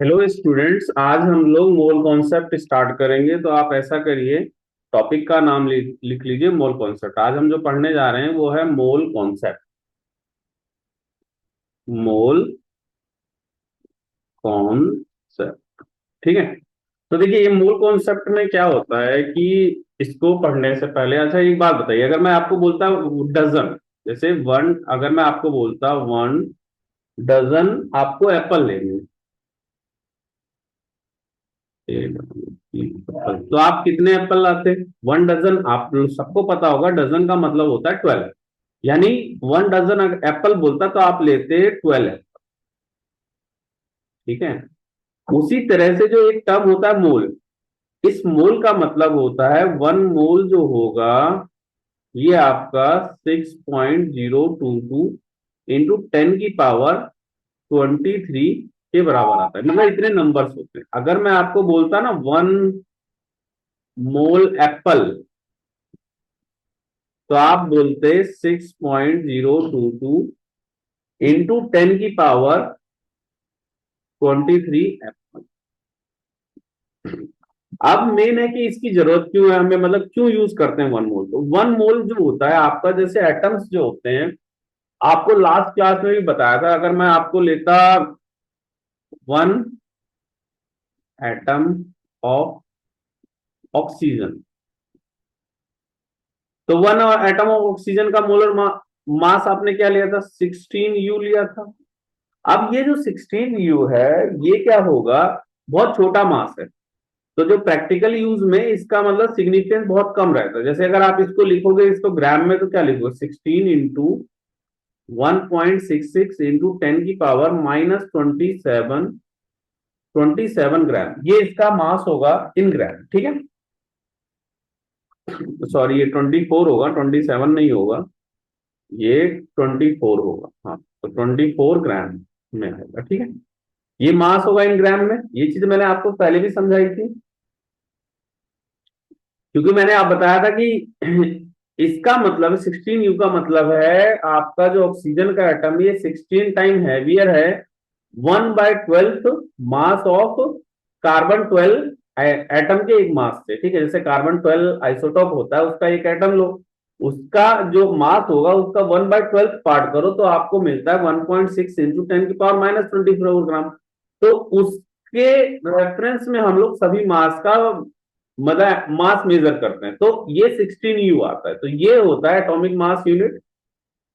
Hello students, आज हम लोग मोल कॉन्सेप्ट स्टार्ट करेंगे। तो आप ऐसा करिए, टॉपिक का नाम लिख लीजिए मोल कॉन्सेप्ट। आज हम जो पढ़ने जा रहे हैं वो है मोल कॉन्सेप्ट। मोल कॉन्सेप्ट, ठीक है। तो देखिए, ये मोल कॉन्सेप्ट में क्या होता है कि इसको पढ़ने से पहले अच्छा एक बात बताइए, अगर मैं आपको बोलता डजन, जैसे वन, अगर मैं आपको बोलता वन डजन आपको एप्पल लेंगे, तो आप कितने एप्पल लाते? One dozen. आप सबको पता होगा डजन का मतलब होता है 12, यानी वन डजन अगर एप्पल बोलता तो आप लेते 12 एप्पल, ठीक है। उसी तरह से जो एक टर्म होता है मोल, इस मोल का मतलब होता है वन मोल जो होगा ये आपका 6.022 इंटू 10 की पावर 23 के बराबर आता है। मतलब इतने नंबर्स होते हैं। अगर मैं आपको बोलता ना वन मोल एप्पल, तो आप बोलते 6.022 इंटू 10 की पावर 23 एप्पल। अब मेन है कि इसकी जरूरत क्यों है हमें, मतलब क्यों यूज करते हैं वन मोल। तो वन मोल जो होता है आपका, जैसे एटम्स जो होते हैं, आपको लास्ट क्लास में भी बताया था। अगर मैं आपको लेता वन एटम ऑफ ऑक्सीजन, तो वन एटम ऑफ ऑक्सीजन का मोलर मास आपने क्या लिया था? 16 U लिया था। अब ये जो 16 U है, ये क्या होगा? बहुत छोटा मास है। तो जो प्रैक्टिकल यूज में इसका मतलब सिग्निफिकेंस बहुत कम रहता है। जैसे अगर आप इसको लिखोगे, इसको ग्राम में, तो क्या लिखोगे? 16 इंटू 1.66 इंटू 10 की पावर -27 ग्राम, ये इसका मास होगा इन ग्राम, ठीक है। सॉरी, ये 24 होगा, 27 नहीं होगा, ये 24 होगा। हाँ, तो 24 ग्राम में आएगा, ठीक है। ये मास होगा इन ग्राम में। ये चीज मैंने आपको पहले भी समझाई थी, क्योंकि मैंने आप बताया था कि इसका मतलब 16 U का मतलब है आपका जो ऑक्सीजन का एटम, ये 16 टाइम हैवियर है 1/12 मास ऑफ कार्बन 12 एटम के एक मास से, ठीक है। जैसे कार्बन 12 आइसोटॉप होता है, उसका एक एटम लो, उसका जो मास होगा उसका 1/12 पार्ट करो, तो आपको मिलता है 1.6 इंटू 10 की पावर -24 ग्राम। तो उसके रेफरेंस में हम लोग सभी मास का मतलब मास मेजर करते हैं। तो ये 16 U आता है। तो ये होता है एटॉमिक मास यूनिट,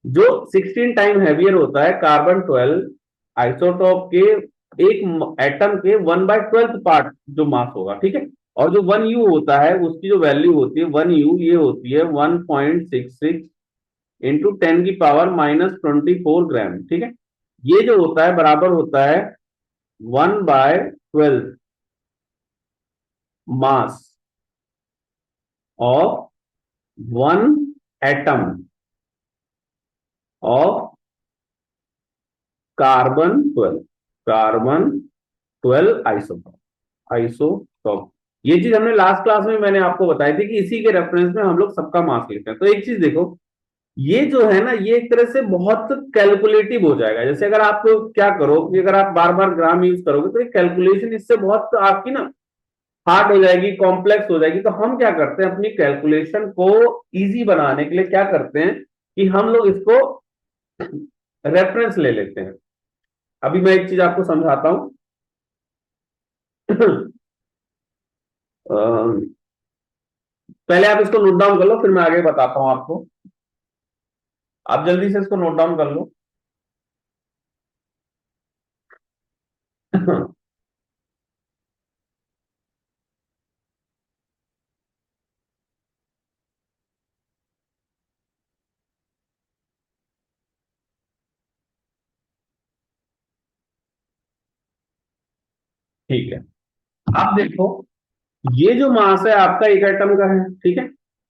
जो 16 टाइम हैवियर होता है कार्बन 12 आइसोटॉप के एक एटम के 1/12 पार्ट जो मास होगा, ठीक है। और जो 1 U होता है, उसकी जो वैल्यू होती है 1 U, ये होती है 1.66 इंटू 10 की पावर -24 ग्राम, ठीक है। ये जो होता है बराबर होता है 1/12 mass of one atom of carbon 12, carbon 12 isotope, isotope. ये चीज हमने लास्ट क्लास में मैंने आपको बताई थी कि इसी के रेफरेंस में हम लोग सबका मास लेते हैं। तो एक चीज देखो, ये जो है ना, ये एक तरह से बहुत कैलकुलेटिव हो जाएगा। जैसे अगर आप क्या करो कि अगर आप बार बार ग्राम यूज करोगे, तो एक कैलकुलेशन इससे बहुत आपकी ना हार्ड हो जाएगी, कॉम्प्लेक्स हो जाएगी। तो हम क्या करते हैं, अपनी कैलकुलेशन को इजी बनाने के लिए क्या करते हैं कि हम लोग इसको रेफरेंस ले लेते हैं। अभी मैं एक चीज आपको समझाता हूं। पहले आप इसको नोट डाउन कर लो, फिर मैं आगे बताता हूं आपको। आप जल्दी से इसको नोट डाउन कर लो। ठीक है, अब देखो, ये जो मास है आपका एक एटम का है, ठीक है।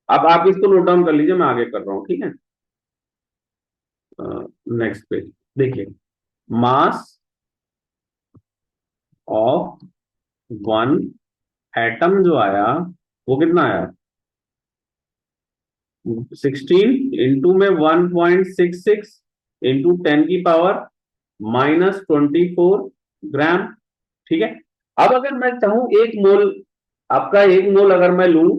अब आप इसको नोट डाउन कर लीजिए, मैं आगे कर रहा हूं, ठीक है। नेक्स्ट पेज देखिए, मास ऑफ वन एटम जो आया, वो कितना आया? 16 इंटू में 1.66 इंटू 10 की पावर -24 ग्राम, ठीक है। अब अगर मैं चाहूं एक मोल, आपका एक मोल अगर मैं लूं,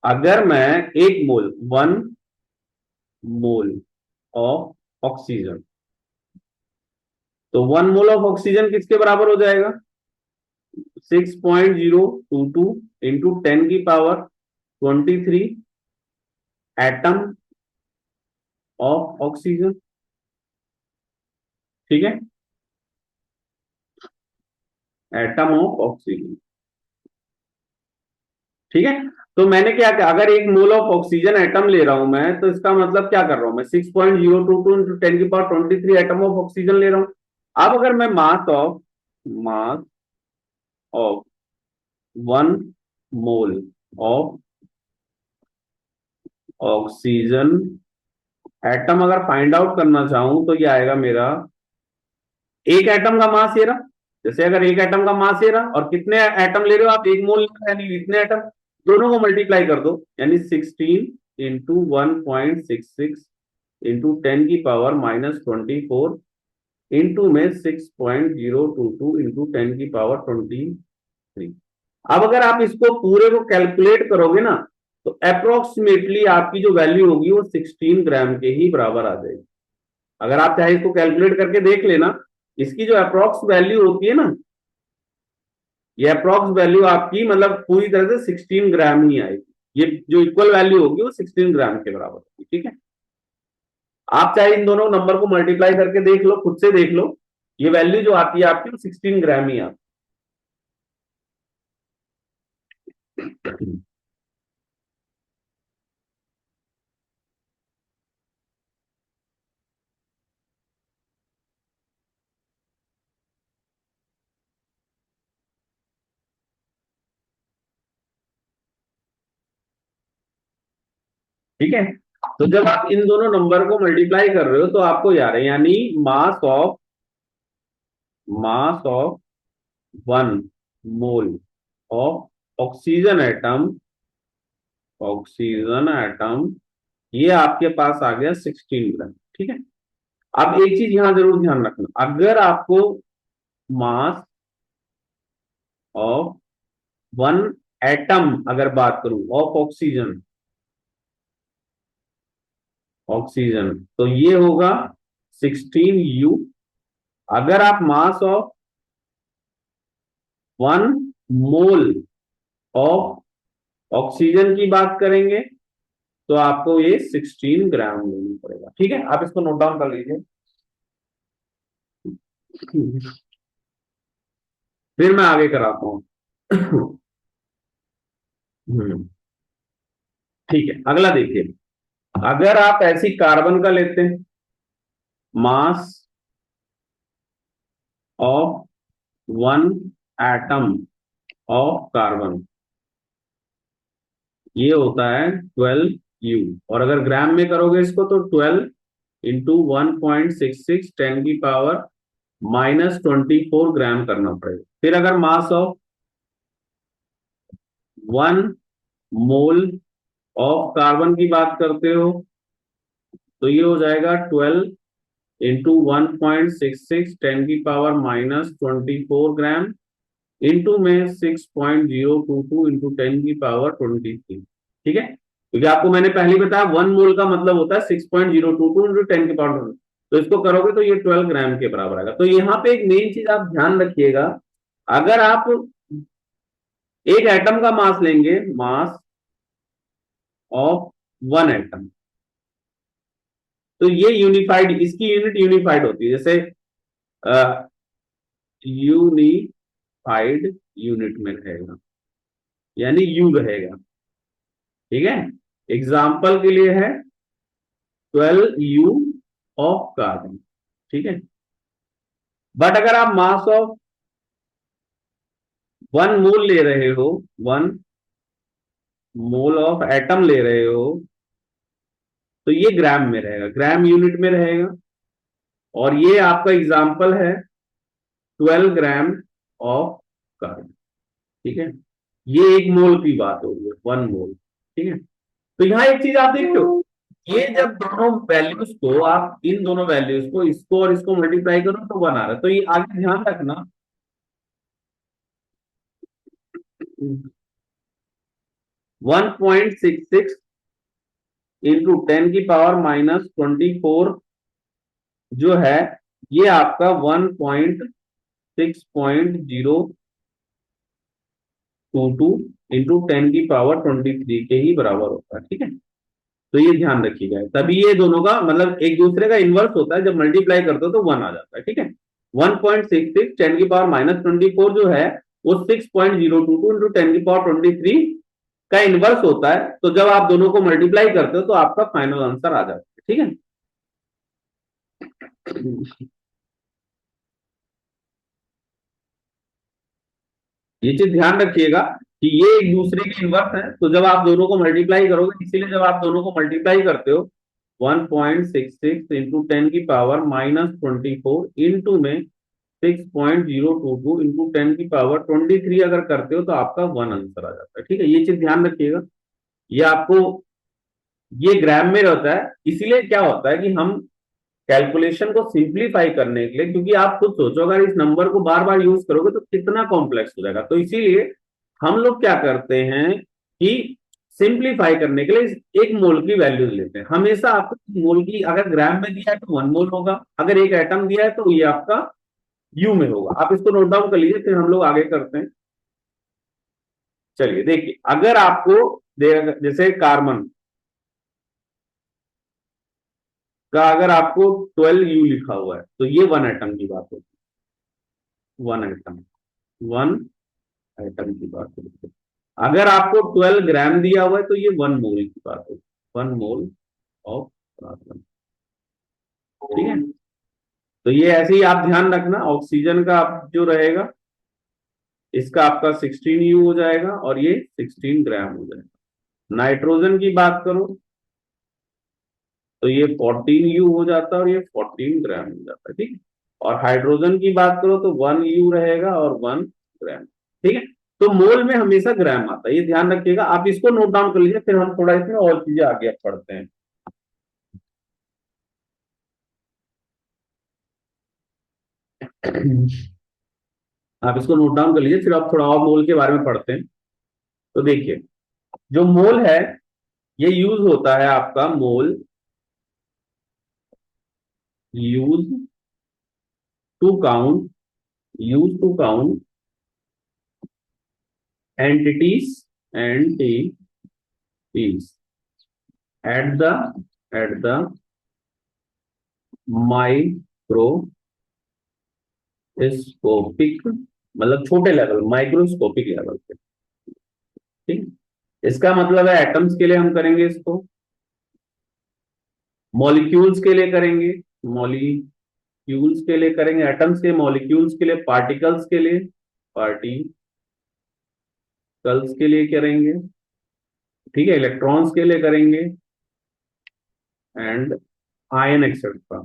अगर मैं एक मोल, 1 मोल ऑफ ऑक्सीजन, तो 1 मोल ऑफ ऑक्सीजन किसके बराबर हो जाएगा? 6.022 इंटू 10 की पावर 23 एटम ऑफ ऑक्सीजन। ठीक है, एटम ऑफ ऑक्सीजन। ठीक है, तो मैंने क्या किया, अगर एक मोल ऑफ ऑक्सीजन एटम ले रहा हूं मैं, तो इसका मतलब क्या कर रहा हूं मैं, 6.022 इंटू 10 की पावर 23 एटम ऑफ ऑक्सीजन ले रहा हूं। अब अगर मैं mass of 1 mole of oxygen atom अगर फाइंड आउट करना चाहूं, तो ये आएगा मेरा, एक एटम का मास ये रहा, जैसे अगर एक एटम का मास ये रहा, और कितने एटम ले रहे हो आप, एक मोल यानी इतने एटम, दोनों को मल्टीप्लाई कर दो, यानी 16 इंटू 1.66 इंटू 10 की पावर -24 इंटू में 6.022 इंटू 10 की पावर 23। अब अगर आप इसको पूरे को कैलकुलेट करोगे ना, तो अप्रोक्सीमेटली आपकी जो वैल्यू होगी वो 16 ग्राम के ही बराबर आ जाएगी। अगर आप चाहे इसको कैलकुलेट करके देख लेना, इसकी जो अप्रोक्स वैल्यू होती है ना, ये अप्रोक्स वैल्यू आपकी मतलब पूरी तरह से 16 ग्राम ही आएगी। ये जो इक्वल वैल्यू होगी वो 16 ग्राम के बराबर होगी। ठीक है, आप चाहे इन दोनों नंबर को मल्टीप्लाई करके देख लो, खुद से देख लो, ये वैल्यू जो आती है आपकी वो 16 ग्राम ही आती है। ठीक है, तो जब आप इन दोनों नंबर को मल्टीप्लाई कर रहे हो तो आपको याद है, यानी mass of 1 mole of oxygen atom ये आपके पास आ गया 16 ग्राम। ठीक है, अब एक चीज यहां जरूर ध्यान रखना, अगर आपको मास ऑफ 1 एटम अगर बात करूं ऑफ ऑक्सीजन ऑक्सीजन तो ये होगा 16 U। अगर आप mass of 1 mole of oxygen की बात करेंगे, तो आपको ये 16 ग्राम लेना पड़ेगा। ठीक है, आप इसको नोट डाउन कर लीजिए। फिर मैं आगे कराता हूं। ठीक है, अगला देखिए, अगर आप ऐसी कार्बन का लेते हैं, mass of 1 atom of carbon, ये होता है 12 U, और अगर ग्राम में करोगे इसको तो 12 इंटू 1.66 10 की पावर -24 ग्राम करना पड़ेगा। फिर अगर mass of 1 mole of carbon की बात करते हो, तो ये हो जाएगा 12 इंटू 1.66 10 की पावर -24 ग्राम इंटू में 6.022 इंटू 10 की पावर 23। ठीक है, क्योंकि आपको मैंने पहले ही बताया 1 मोल का मतलब होता है 6.022 इंटू 10 की पावर, तो इसको करोगे तो ये 12 ग्राम के बराबर आएगा। तो यहाँ पे एक मेन चीज आप ध्यान रखिएगा, अगर आप एक एटम का मास लेंगे, मास ऑफ 1 एटम, तो ये यूनिफाइड, इसकी यूनिट यूनिफाइड होती है, जैसे यूनिफाइड यूनिट में रहेगा, यानी यू रहेगा। ठीक है, एग्जाम्पल के लिए है 12 U ऑफ कार्बन। ठीक है, बट अगर आप मास ऑफ 1 मोल ले रहे हो, 1 मोल ऑफ एटम ले रहे हो, तो ये ग्राम में रहेगा, ग्राम यूनिट में रहेगा, और ये आपका एग्जाम्पल है 12 ग्राम ऑफ कार्बन। ठीक है, ये 1 मोल की बात हो रही है, 1 मोल। ठीक है, तो यहां एक चीज आप देख लो, ये जब दोनों वैल्यूज को आप इन दोनों वैल्यूज को इसको और इसको मल्टीप्लाई करो तो 1 आ रहा है, तो ये आगे ध्यान रखना 1.66 इंटू 10 की पावर -24 जो है ये आपका 1.6.022 इंटू 10 की पावर 23 के ही बराबर होता है। ठीक है, तो ये ध्यान रखिएगा, तभी ये दोनों का मतलब एक दूसरे का इन्वर्स होता है, जब मल्टीप्लाई करते हो तो 1 आ जाता है। ठीक है, 1.66 10 की पावर -24 जो है वो 6.022 इंटू 10 की पावर 23 का इन्वर्स होता है, तो जब आप दोनों को मल्टीप्लाई करते हो तो आपका फाइनल आंसर आ जाता है। ठीक है, ये चीज ध्यान रखिएगा कि ये एक दूसरे के इन्वर्स है, तो जब आप दोनों को मल्टीप्लाई करोगे, इसीलिए जब आप दोनों को मल्टीप्लाई करते हो 1.66 इंटू 10 की पावर -24 इंटू में 6.022 इंटू 10 की पावर 23 अगर करते हो तो आपका 1 आंसर आ जाता है। ठीक है, ये चीज ध्यान रखिएगा, ये आपको ये ग्राम में रहता है, इसीलिए क्या होता है कि हम कैलकुलेशन को सिंप्लीफाई करने के लिए, क्योंकि आप खुद सोचो अगर इस नंबर को बार बार यूज करोगे तो कितना कॉम्प्लेक्स हो जाएगा, तो इसीलिए हम लोग क्या करते हैं कि सिंप्लीफाई करने के लिए एक मोल की वैल्यू लेते हैं। हमेशा आपको मोल की अगर ग्राम में दिया है तो 1 मोल होगा, अगर एक एटम दिया है तो ये आपका यू में होगा। आप इसको नोट डाउन कर लीजिए, फिर हम लोग आगे करते हैं। चलिए देखिए, अगर आपको जैसे कार्बन का अगर आपको 12 U लिखा हुआ है तो ये 1 एटम की बात होती है, 1 एटम, 1 एटम की बात होती है। अगर आपको 12 ग्राम दिया हुआ है तो ये 1 मोल की बात होती है, 1 मोल ऑफ कार्बन। ठीक है, तो ये ऐसे ही आप ध्यान रखना, ऑक्सीजन का जो रहेगा इसका आपका 16 U हो जाएगा और ये 16 ग्राम हो जाएगा। नाइट्रोजन की बात करो तो ये 14 U हो जाता है और ये 14 ग्राम हो जाता है। ठीक है, और हाइड्रोजन की बात करो तो 1 U रहेगा और 1 ग्राम। ठीक है, तो मोल में हमेशा ग्राम आता है, ये ध्यान रखिएगा, आप इसको नोट डाउन कर लीजिए, फिर हम थोड़ा इसमें और चीजें आगे पढ़ते हैं। आप इसको नोट डाउन कर लीजिए, फिर आप थोड़ा और मोल के बारे में पढ़ते हैं। तो देखिए, जो मोल है ये यूज होता है आपका mole use to count use to count entities entities at the microscopic, मतलब छोटे लेवल, माइक्रोस्कोपिक लेवल पे। ठीक, इसका मतलब है एटम्स के लिए हम करेंगे इसको, मॉलिक्यूल्स के लिए करेंगे, मॉलिक्यूल्स के लिए करेंगे, एटम्स के, मॉलिक्यूल्स के लिए, पार्टिकल्स के लिए, पार्टिकल्स के लिए करेंगे। ठीक है, इलेक्ट्रॉन्स के लिए करेंगे एंड आयन एक्सेट्रा,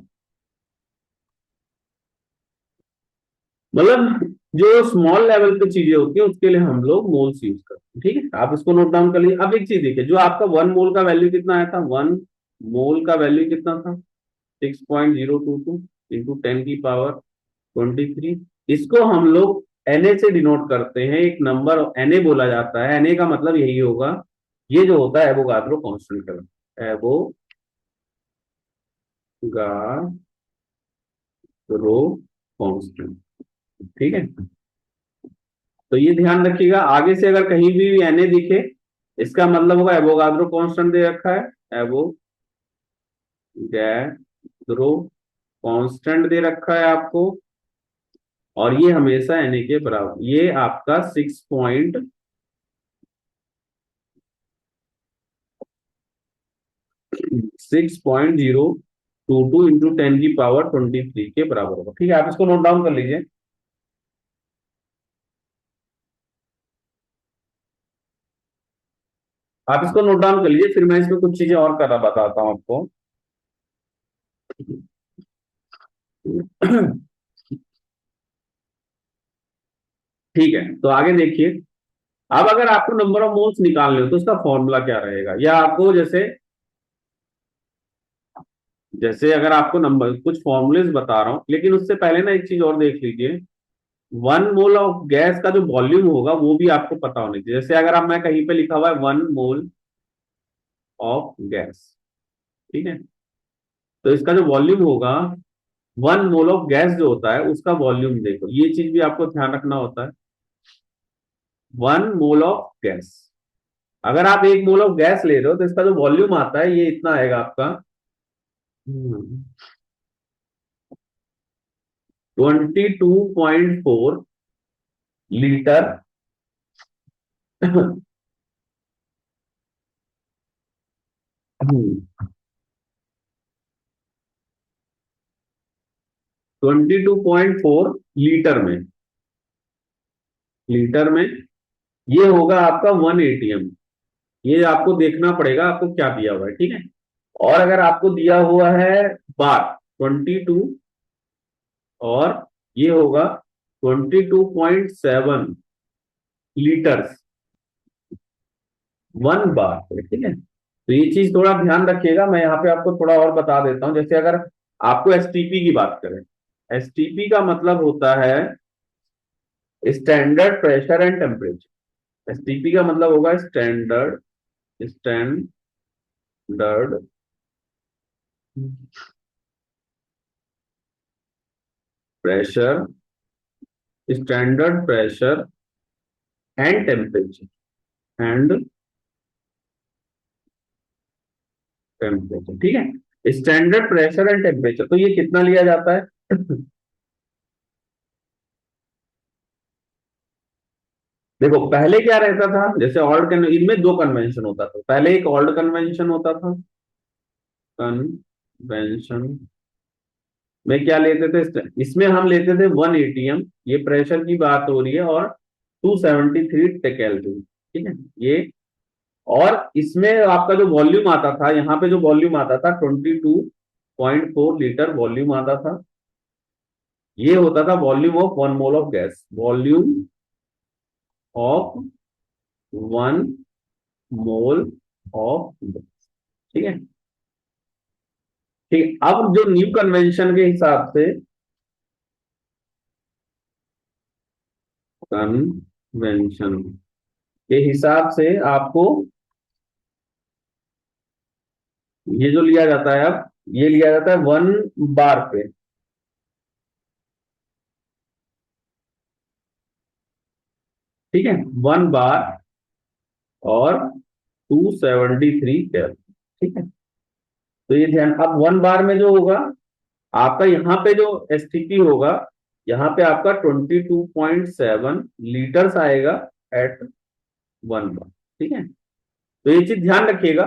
मतलब जो स्मॉल लेवल पे चीजें होती है उसके लिए हम लोग मोल्स यूज करते हैं। ठीक है, आप इसको नोट डाउन कर लीजिए। अब एक चीज देखिए, जो आपका 1 मोल का वैल्यू कितना आया था, 1 मोल का वैल्यू कितना था, 6.022 इंटू 10 की पावर 23। इसको हम लोग Na से डिनोट करते हैं, एक नंबर Na बोला जाता है, Na का मतलब यही होगा, ये जो होता है एवोगाद्रो कांस्टेंट का, एवोगाद्रो कांस्टेंट। ठीक है, तो ये ध्यान रखिएगा, आगे से अगर कहीं भी Na दिखे इसका मतलब होगा एवोगाद्रो कांस्टेंट दे रखा है, एवोगैद्रो कांस्टेंट दे रखा है आपको, और ये हमेशा Na के बराबर, ये आपका 6.022 इंटू 10 की पावर 23 के बराबर होगा। ठीक है, आप इसको नोट डाउन कर लीजिए। आप इसको नोट डाउन कर लीजिए, फिर मैं इसमें कुछ चीजें और करना बताता हूं आपको। ठीक है, तो आगे देखिए, अब अगर आपको नंबर ऑफ मोल्स निकालने हो तो उसका फॉर्मूला क्या रहेगा, या आपको जैसे जैसे अगर आपको नंबर कुछ फॉर्मूलेस बता रहा हूं, लेकिन उससे पहले ना एक चीज और देख लीजिए। 1 मोल ऑफ गैस का जो वॉल्यूम होगा वो भी आपको पता होना चाहिए। जैसे अगर आप मैं कहीं पे लिखा हुआ है 1 मोल ऑफ गैस, ठीक है, तो इसका जो वॉल्यूम होगा, 1 मोल ऑफ गैस जो होता है उसका वॉल्यूम देखो, ये चीज भी आपको ध्यान रखना होता है। 1 मोल ऑफ गैस, अगर आप 1 मोल ऑफ गैस ले रहे हो तो इसका जो वॉल्यूम आता है ये इतना आएगा आपका 22.4 लीटर 22.4 लीटर में, लीटर में ये होगा आपका 1 ATM। ये आपको देखना पड़ेगा आपको क्या दिया हुआ है, ठीक है। और अगर आपको दिया हुआ है बार 22, और ये होगा 22.7 लीटर्स 1 बार पे, ठीक है। तो ये चीज थोड़ा ध्यान रखिएगा। मैं यहाँ पे आपको थोड़ा और बता देता हूँ। जैसे अगर आपको एसटीपी की बात करें, एसटीपी का मतलब होता है standard pressure and temperature. STP का मतलब होगा standard, standard pressure, standard pressure and temperature, and temperature, ठीक है। स्टैंडर्ड प्रेशर एंड टेम्परेचर, तो ये कितना लिया जाता है? देखो पहले क्या रहता था, जैसे ऑल्ड इनमें दो कन्वेंशन होता था। पहले एक ऑल्ड कन्वेंशन होता था, कन्वेंशन में क्या लेते थे, इसमें हम लेते थे 1 ATM, ये प्रेशर की बात हो रही है, और 273 केल्विन, ठीक है ये। और इसमें आपका जो वॉल्यूम आता था, यहाँ पे जो वॉल्यूम आता था 22.4 लीटर वॉल्यूम आता था। ये होता था volume of 1 mole of gas, volume of 1 mole of gas, ठीक है। ठीक है, अब जो न्यू कन्वेंशन के हिसाब से, कन्वेंशन के हिसाब से आपको ये जो लिया जाता है, अब ये लिया जाता है 1 बार पे, ठीक है, 1 बार और 273 कैलोरी, ठीक है। तो ये ध्यान, अब 1 बार में जो होगा आपका, यहाँ पे जो एसटीपी होगा, यहाँ पे आपका 22.7 लीटर्स आएगा एट 1 बार, ठीक है। तो ये चीज ध्यान रखिएगा।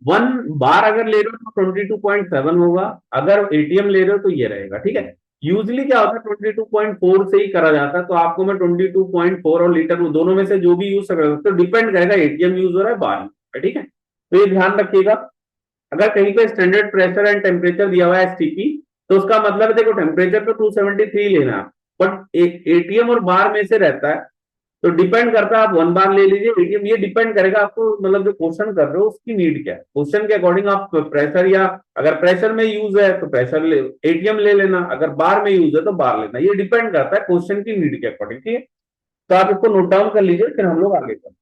1 बार अगर ले रहे हो तो 22.7 होगा, अगर एटीएम ले रहे हो तो ये रहेगा, ठीक है। यूजली क्या होता है 22.4 से ही करा जाता है, तो आपको मैं 22.4 और लीटर दोनों में से जो भी यूज कर सकते हो, डिपेंड करेगा एटीएम यूज हो रहा है बार में, ठीक है। तो ये ध्यान रखिएगा। अगर कहीं पे स्टैंडर्ड प्रेशर एंड टेम्परेचर दिया हुआ है एसटीपी, तो उसका मतलब है देखो टेम्परेचर तो 273 लेना है, बट एटीएम और बार में से रहता है, तो डिपेंड करता है। आप 1 बार ले लीजिए एटीएम, ये डिपेंड करेगा आपको, मतलब जो क्वेश्चन कर रहे हो उसकी नीड क्या है, क्वेश्चन के अकॉर्डिंग आप प्रेशर, या अगर प्रेशर में यूज है तो प्रेशर ले एटीएम ले लेना, अगर बार में यूज है तो बार लेना। ये डिपेंड करता है क्वेश्चन की नीड के अकॉर्डिंग, ठीक है। तो आप इसको नोट डाउन कर लीजिए, फिर हम लोग आगे बढ़ते हैं।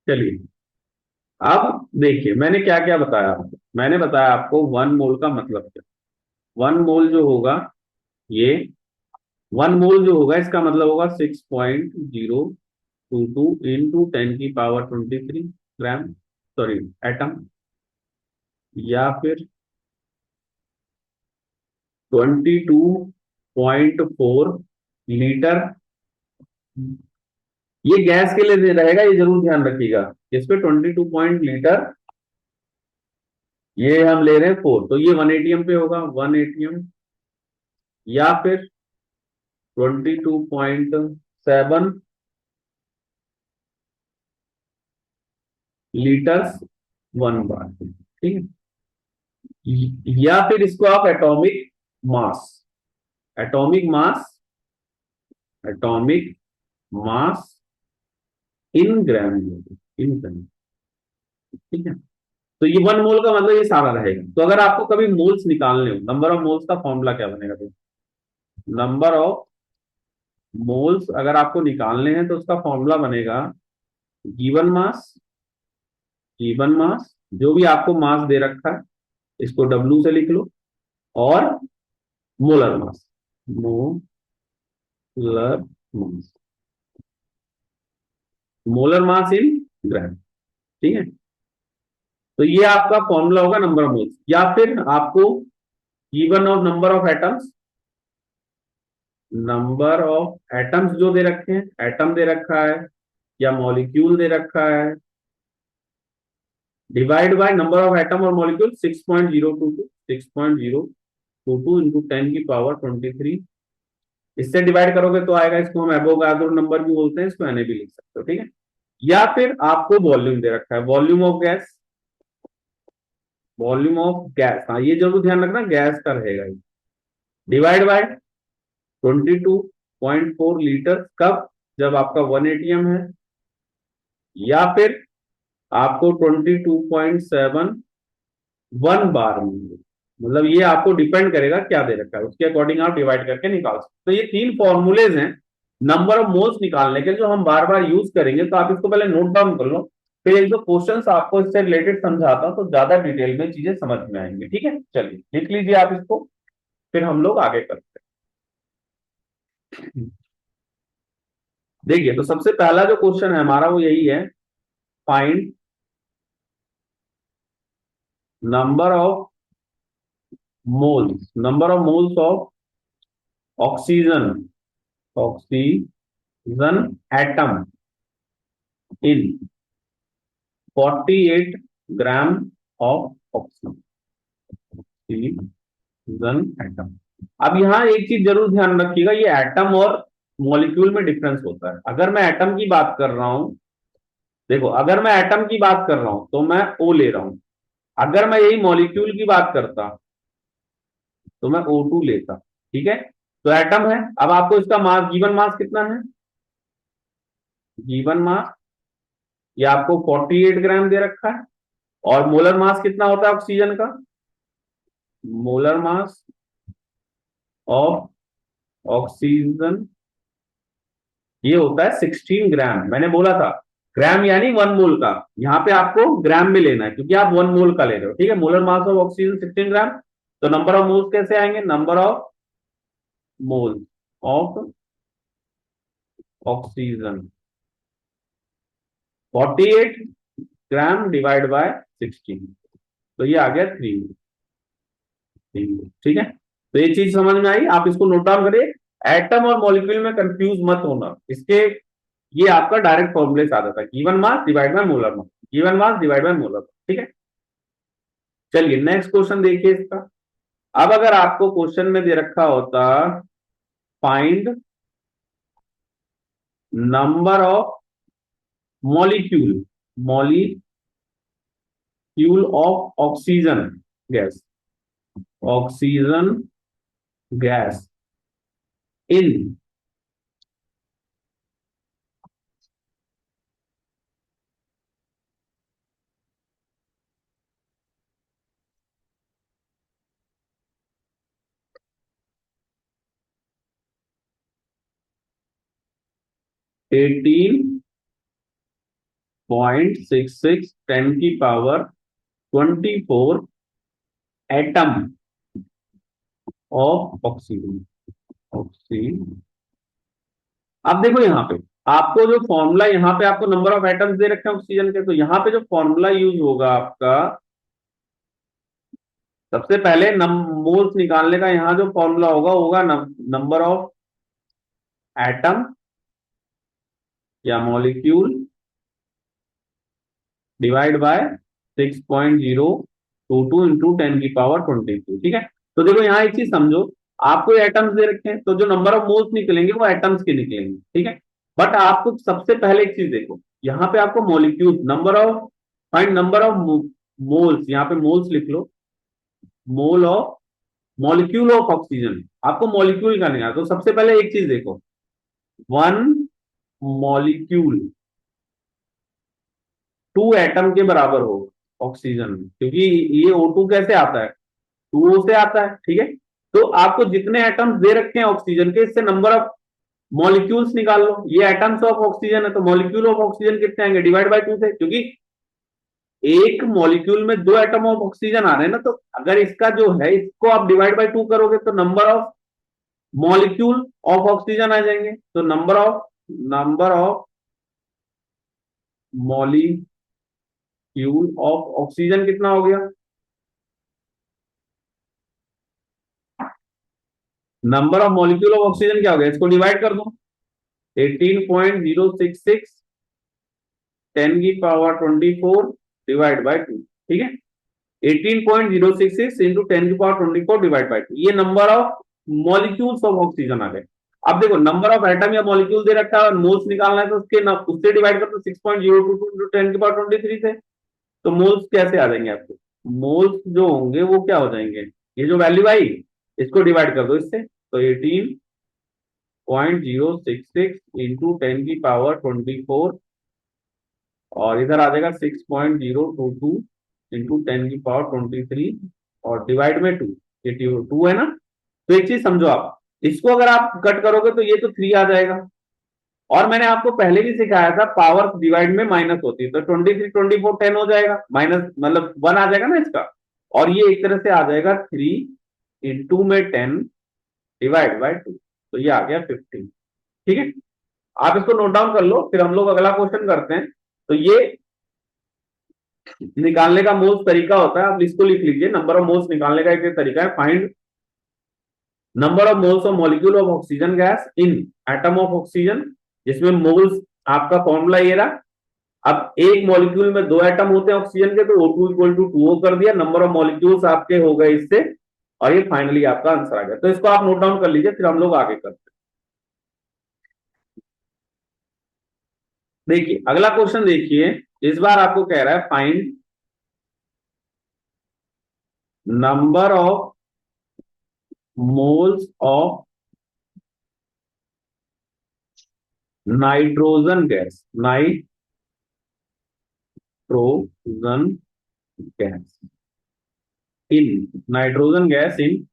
चलिए, अब देखिए मैंने क्या क्या बताया आपको। मैंने बताया आपको 1 मोल का मतलब क्या। 1 मोल जो होगा, ये 1 मोल जो होगा इसका मतलब होगा 6.022 × 10⁻23 ग्राम, सॉरी एटम, या फिर 22.4 लीटर। ये गैस के लिए रहेगा, ये जरूर ध्यान रखिएगा। इस पे 22 लीटर, ये हम ले रहे हैं 4, तो ये 1 ATM पे होगा, 1 ATM, या फिर 22.7 लीटर्स 1 बार, ठीक है। या फिर इसको आप atomic mass, atomic mass atomic mass in gram unit, in gram. ठीक है, तो ये 1 मोल का मतलब ये सारा रहेगा। तो अगर आपको कभी मोल्स निकालने हो, नंबर ऑफ मोल्स का फॉर्मूला क्या बनेगा? तो नंबर ऑफ मोल्स अगर आपको निकालने हैं तो उसका फॉर्मूला बनेगा गिवन मास, गिवन मास, जो भी आपको मास दे रखा है इसको डब्ल्यू से लिख लो, और molar mass, molar mass, molar mass in gram. ठीक है, तो ये आपका फॉर्मूला होगा नंबर ऑफ मोल्स। या फिर आपको given of number of atoms, number of atoms जो दे रखे हैं, एटम दे रखा है या मॉलिक्यूल दे रखा है, divide by number of atom और मॉलिक्यूल 6.022, 6.022 इंटू 10⁻23। इससे डिवाइड करोगे तो आएगा, इसको हम एवोगाड्रो नंबर भी बोलते हैं, इसको एनए भी लिख सकते हो। ठीक है, या फिर आपको वॉल्यूम दे रखा है, volume of gas, volume of gas, हाँ ये जरूर ध्यान रखना गैस का रहेगा, डिवाइड बाय 22.4 लीटर, कब? जब आपका 1 ATM है। या फिर आपको 22.71 बार मिलेंगे, मतलब ये आपको डिपेंड करेगा क्या दे रखा है, उसके अकॉर्डिंग आप डिवाइड करके निकाल सकते। तो ये 3 फॉर्मूलेज हैं नंबर ऑफ मोल्स निकालने के, जो हम बार बार यूज करेंगे। तो आप इसको पहले नोट डाउन कर लो, फिर एक दो क्वेश्चंस आपको इससे रिलेटेड समझाता हूं तो ज्यादा डिटेल में चीजें समझ में आएंगी। ठीक है, चलिए लिख लीजिए आप इसको, फिर हम लोग आगे करते हैं। देखिए, तो सबसे पहला जो क्वेश्चन है हमारा वो यही है, find number of moles, number of moles of oxygen, oxygen atom in 48 gram of oxygen atom. अब यहां एक चीज जरूर ध्यान रखिएगा, ये एटम और मॉलिक्यूल में डिफरेंस होता है। अगर मैं एटम की बात कर रहा हूं, देखो अगर मैं एटम की बात कर रहा हूं तो मैं ओ ले रहा हूं, अगर मैं यही मॉलिक्यूल की बात करता तो मैं O2 लेता। ठीक है, तो एटम है। अब आपको इसका मास, गिवन मास कितना है? गिवन मास ये आपको 48 ग्राम दे रखा है। और मोलर मास कितना होता है ऑक्सीजन का? मोलर मास ऑफ ऑक्सीजन ये होता है 16 ग्राम। मैंने बोला था ग्राम यानी 1 मोल का, यहाँ पे आपको ग्राम में लेना है क्योंकि आप 1 मोल का ले रहे हो। ठीक है, मोलर मास ऑफ ऑक्सीजन 16 ग्राम। तो नंबर ऑफ मोल्स कैसे आएंगे? Number of mole of oxygen 48 gram divide by 16, तो ये आ गया 3। ठीक है, तो ये चीज समझ में आई, आप इसको नोट डाउन करिए। एटम और मॉलिक्यूल में कंफ्यूज मत होना, इसके ये आपका डायरेक्ट फॉर्मूले से आता था, given mass divide by molar mass, given mass divide by molar. ठीक है, चलिए नेक्स्ट क्वेश्चन देखिए इसका। अब अगर आपको क्वेश्चन में दे रखा होता find number of molecule, molecule of oxygen gas, oxygen gas in 18.66 10⁻24 atom of oxygen, oxygen. अब देखो यहाँ पे आपको जो फॉर्मूला, यहाँ पे आपको नंबर ऑफ एटम्स दे रखे हैं ऑक्सीजन के, तो यहाँ पे जो फॉर्मूला यूज होगा आपका, सबसे पहले मोल्स निकालने का यहाँ जो फॉर्मूला होगा होगा नंबर ऑफ एटम या मॉलिक्यूल डिवाइड बाय 6.022 इंटू 10⁻22। ठीक है, तो देखो यहाँ एक चीज समझो, आपको एटम्स दे रखे हैं तो जो नंबर ऑफ मोल्स निकलेंगे वो एटम्स के निकलेंगे। ठीक है, बट आपको सबसे पहले एक चीज देखो, यहाँ पे आपको molecule number of, find number of moles, यहाँ पे मोल्स लिख लो, mole of, molecule of oxygen, आपको मॉलिक्यूल का नहीं आया। तो सबसे पहले एक चीज देखो, वन मॉलिक्यूल टू एटम के बराबर होगा ऑक्सीजन में, क्योंकि ये O2 कैसे आता है, 2O से आता है, ठीक है। तो आपको जितने एटम्स दे रखे हैं ऑक्सीजन के, इससे नंबर ऑफ मॉलिक्यूल्स निकाल लो। ये एटम्स ऑफ ऑक्सीजन है, तो मॉलिक्यूल ऑफ ऑक्सीजन कितने आएंगे, डिवाइड बाय 2 से, क्योंकि एक मॉलिक्यूल में दो एटम ऑफ ऑक्सीजन आ रहे हैं ना, तो अगर इसका जो है इसको आप डिवाइड बाय 2 करोगे तो number of molecule of oxygen आ जाएंगे। तो number of molecule of oxygen कितना हो गया, number of molecule of oxygen क्या हो गया, इसको डिवाइड कर दो। 18.066 10 की पावर 24 डिवाइड बाय 2, ठीक है। 18.066 इंटू 10 की पावर 24 डिवाइड बाय 2, ये number of molecules of oxygen आ गए। अब देखो नंबर ऑफ एटम या मॉलिक्यूल दे रखा है और मोल्स निकालना है, तो उससे डिवाइड कर दो 6.022 इंटू 10 की पावर 23 से। तो मोल्स कैसे आ जाएंगे आपके, मोल्स जो होंगे वो क्या हो जाएंगे, ये जो वैल्यू आई इसको डिवाइड कर दो इससे, तो 18.066 इंटू 10 की पावर 24, और इधर आ जाएगा 6.022 इंटू 10 की पावर 23, और डिवाइड में 2, ये 2 है ना। तो एक चीज समझो, आप इसको अगर आप कट करोगे तो ये तो 3 आ जाएगा। और मैंने आपको पहले भी सिखाया था पावर डिवाइड में माइनस होती है, तो 23 24 10 हो जाएगा, माइनस मतलब 1 आ जाएगा ना इसका। और ये एक तरह से आ जाएगा 3 इंटू में 10 डिवाइड बाय 2, तो ये आ गया 15, ठीक है। आप इसको नोट डाउन कर लो, फिर हम लोग अगला क्वेश्चन करते हैं। तो ये निकालने का मोल्स तरीका होता है, आप इसको लिख लीजिए, नंबर ऑफ मोल्स निकालने का एक तरीका है, find number of moles of molecule of oxygen gas in atom of oxygen, जिसमें मोल्स आपका फॉर्मूला ये रहा। अब एक मॉलिक्यूल में दो एटम होते हैं ऑक्सीजन के, तो O2 इक्वल टू 2O कर दिया, नंबर ऑफ मॉलिक्यूल्स आपके हो गए इससे, और ये फाइनली आपका आंसर आ गया। तो इसको आप नोट डाउन कर लीजिए, फिर हम लोग आगे करते हैं। देखिए अगला क्वेश्चन देखिए, इस बार आपको कह रहा है find number of moles of nitrogen gas, nitrogen gas in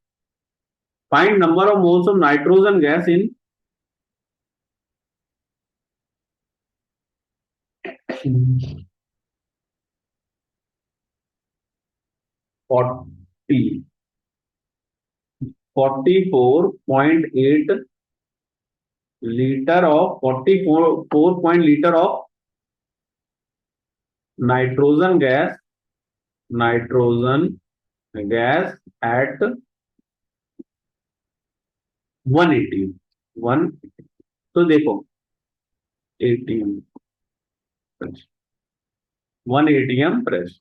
find number of moles of nitrogen gas in 40 44.8 litre of 44 point litre of nitrogen gas, nitrogen gas at 180 one, तो देखो 80 1 प्रेस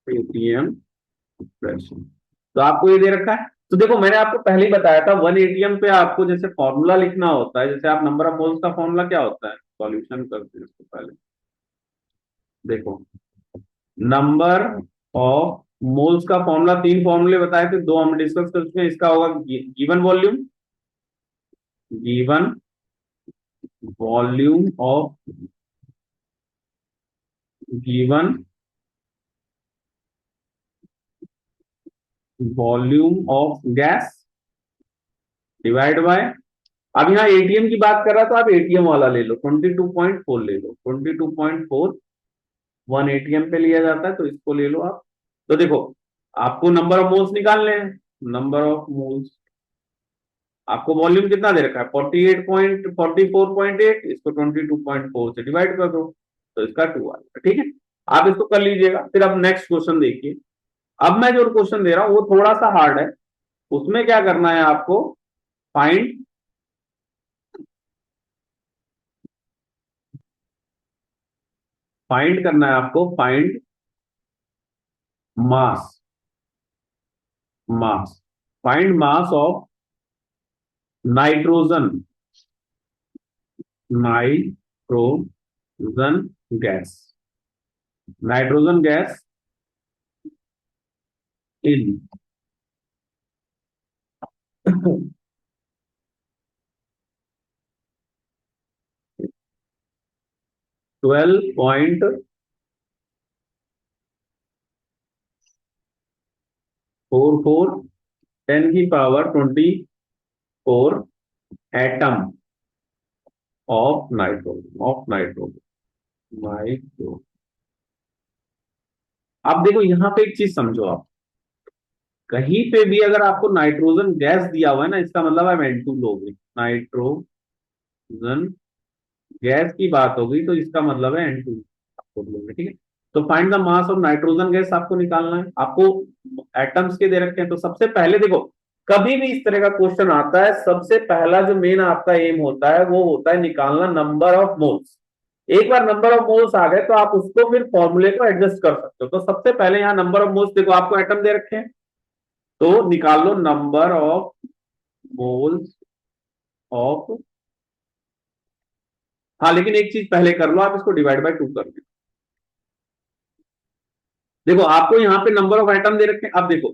80 प्रेस, तो आपको ये दे रखा है। तो देखो मैंने आपको पहले ही बताया था 1 पे आपको जैसे फॉर्मूला लिखना होता है, जैसे आप नंबर ऑफ मोल्स का फॉर्मूला क्या होता है, सॉल्यूशन करते हैं इसको पहले। देखो नंबर ऑफ मोल्स का फॉर्मूला, तीन फॉर्मूले बताए थे, दो हम डिस्कस कर चुके हैं। इसका होगा given volume, given volume of given volume of gas divide by, अब यहाँ एटीएम की बात कर रहा तो आप एटीएम वाला ले लो, 22.4 ले लो, 22.4 1 ATM पे लिया जाता है, तो इसको ले लो आप। तो देखो आपको नंबर ऑफ मोल्स निकालने हैं, नंबर ऑफ मोल्स, आपको वॉल्यूम कितना दे रखा है 44.8, इसको 22.4 से डिवाइड कर दो, तो इसका 2 आएगा, ठीक है। आप इसको कर लीजिएगा। फिर अब नेक्स्ट क्वेश्चन देखिए। अब मैं जो क्वेश्चन दे रहा हूं वो थोड़ा सा हार्ड है, उसमें क्या करना है आपको, फाइंड फाइंड करना है आपको, find mass, mass find mass of nitrogen, nitrogen gas, nitrogen gas in 12.44 10 की पावर 24 एटम ऑफ नाइट्रोजन। अब देखो यहाँ पे एक चीज समझो आप, कहीं पे भी अगर आपको नाइट्रोजन गैस दिया हुआ है ना, इसका मतलब आप N2 लोगे। नाइट्रोजन गैस की बात होगी तो इसका मतलब है N2 आपको लोगे, ठीक है। तो find the mass of nitrogen gas आपको निकालना है, आपको एटम्स के दे रखे हैं। तो सबसे पहले देखो, कभी भी इस तरह का क्वेश्चन आता है, सबसे पहला जो मेन आपका एम होता है वो होता है निकालना नंबर ऑफ मोल्स। एक बार नंबर ऑफ मोल्स आ गए तो आप उसको फिर फॉर्मूले को एडजस्ट कर सकते हो। तो सबसे पहले यहाँ नंबर ऑफ मोल्स, देखो आपको एटम दे रखे हैं तो निकाल लो नंबर ऑफ मोल्स ऑफ। हाँ लेकिन एक चीज पहले कर लो, आप इसको डिवाइड बाय 2 कर दो। देखो आपको यहाँ पे नंबर ऑफ एटम दे रखे हैं। अब देखो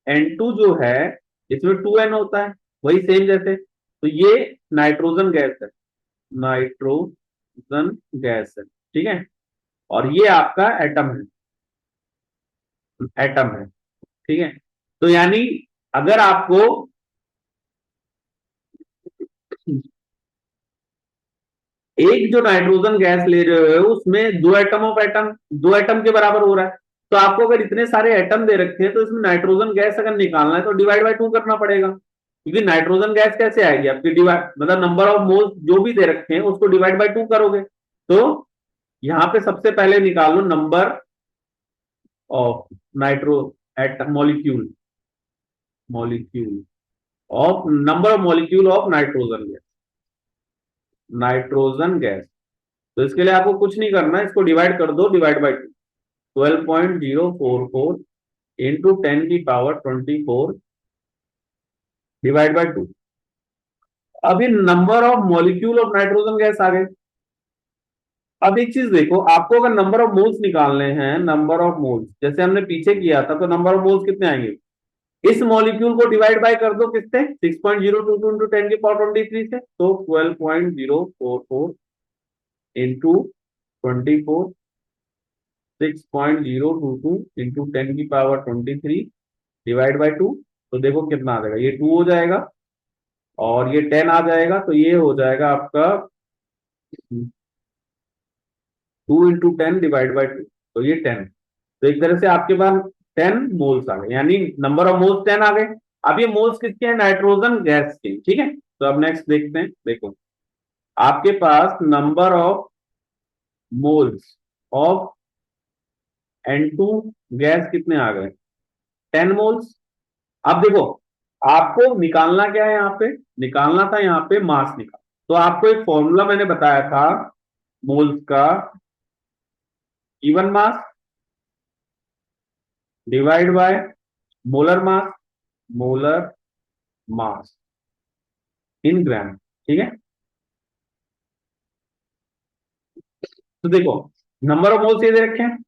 N2 जो है इसमें 2N होता है, वही सेम जैसे, तो ये नाइट्रोजन गैस है, नाइट्रोजन गैस है, ठीक है। और ये आपका एटम है, ठीक है। तो यानी अगर आपको एक जो नाइट्रोजन गैस ले रहे हो उसमें दो एटम के बराबर हो रहा है, तो आपको अगर इतने सारे एटम दे रखे हैं तो इसमें नाइट्रोजन गैस अगर निकालना है तो डिवाइड बाय 2 करना पड़ेगा, क्योंकि नाइट्रोजन गैस कैसे आएगी आपकी, डिवाइड मतलब नंबर ऑफ मोल्स जो भी दे रखे हैं उसको डिवाइड बाय 2 करोगे। तो यहां पे सबसे पहले निकाल लो number of nitro atom molecule molecule of number of molecule of nitrogen gas. तो इसके लिए आपको कुछ नहीं करना है, इसको डिवाइड कर दो, डिवाइड बाय 2। 12.044 इंटू 10 की पावर 24 डिवाइड बाय 2। अभी number of molecule of nitrogen gas आ गए। अब एक चीज देखो, आपको अगर नंबर ऑफ मोल्स निकालने हैं, नंबर ऑफ मोल्स जैसे हमने पीछे किया था, तो नंबर ऑफ मोल्स कितने आएंगे, इस मॉलिक्यूल को डिवाइड बाय कर दो किससे, 6.022 इंटू 10 की पावर 23 से, तो 12.044 इंटू 24 6.022 इंटू 10 की पावर 23 डिवाइड बाय 2। तो देखो कितना आ जाएगा, ये 2 हो जाएगा और ये 10 आ जाएगा, तो ये हो जाएगा आपका 2 इंटू 10 डिवाइड बाय 2, तो ये 10। तो एक तरह से आपके पास 10 मोल्स आ गए, यानी नंबर ऑफ मोल्स 10 आ गए। अब ये मोल्स किसके हैं, नाइट्रोजन गैस के, ठीक है। तो अब नेक्स्ट देखते हैं, देखो आपके पास number of moles of N2 gas कितने आ गए, 10 मोल्स। अब देखो आपको निकालना क्या है, यहाँ पे निकालना था, यहाँ पे मास निकाल। तो आपको एक फॉर्मूला मैंने बताया था मोल्स का, given mass divide by molar mass in gram, ठीक है। तो देखो नंबर ऑफ मोल्स ये दे रखे हैं,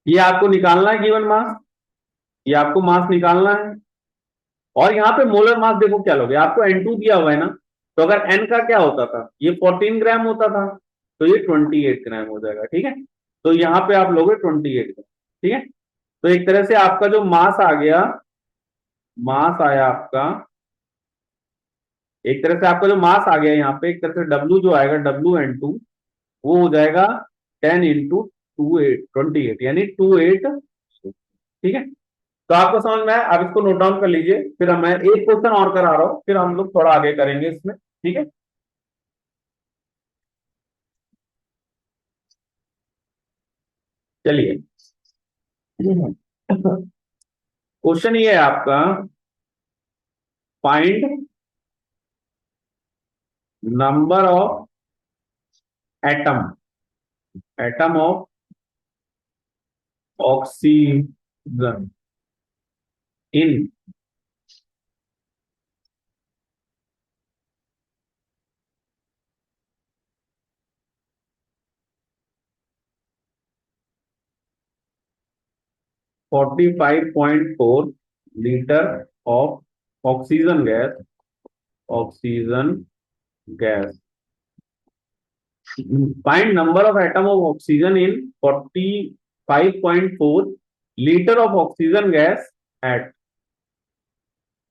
ये आपको निकालना है गिवन मास, ये आपको मास निकालना है। और यहाँ पे मोलर मास देखो क्या लोगे, आपको N2 दिया हुआ है ना, तो अगर N का क्या होता था, ये 14 ग्राम होता था, तो ये 28 ग्राम हो जाएगा, ठीक है। तो यहाँ पे आप लोगे 28 ग्राम, ठीक है। तो एक तरह से आपका जो मास आ गया, मास आया आपका, एक तरह से आपका जो मास आ गया यहाँ पे, एक तरह से डब्ल्यू जो आएगा, WN2 वो हो जाएगा 10 इंटू 28 यानी 28, ठीक है। तो आपको समझ में आया, आप इसको नोट डाउन कर लीजिए, फिर मैं एक क्वेश्चन और करा रहा हूं, फिर हम लोग थोड़ा आगे करेंगे इसमें, ठीक है। चलिए क्वेश्चन ये है आपका, find number of atom atom of oxygen in 45.4 litre of oxygen gas find number of atom of oxygen in 45.4 litre of oxygen gas at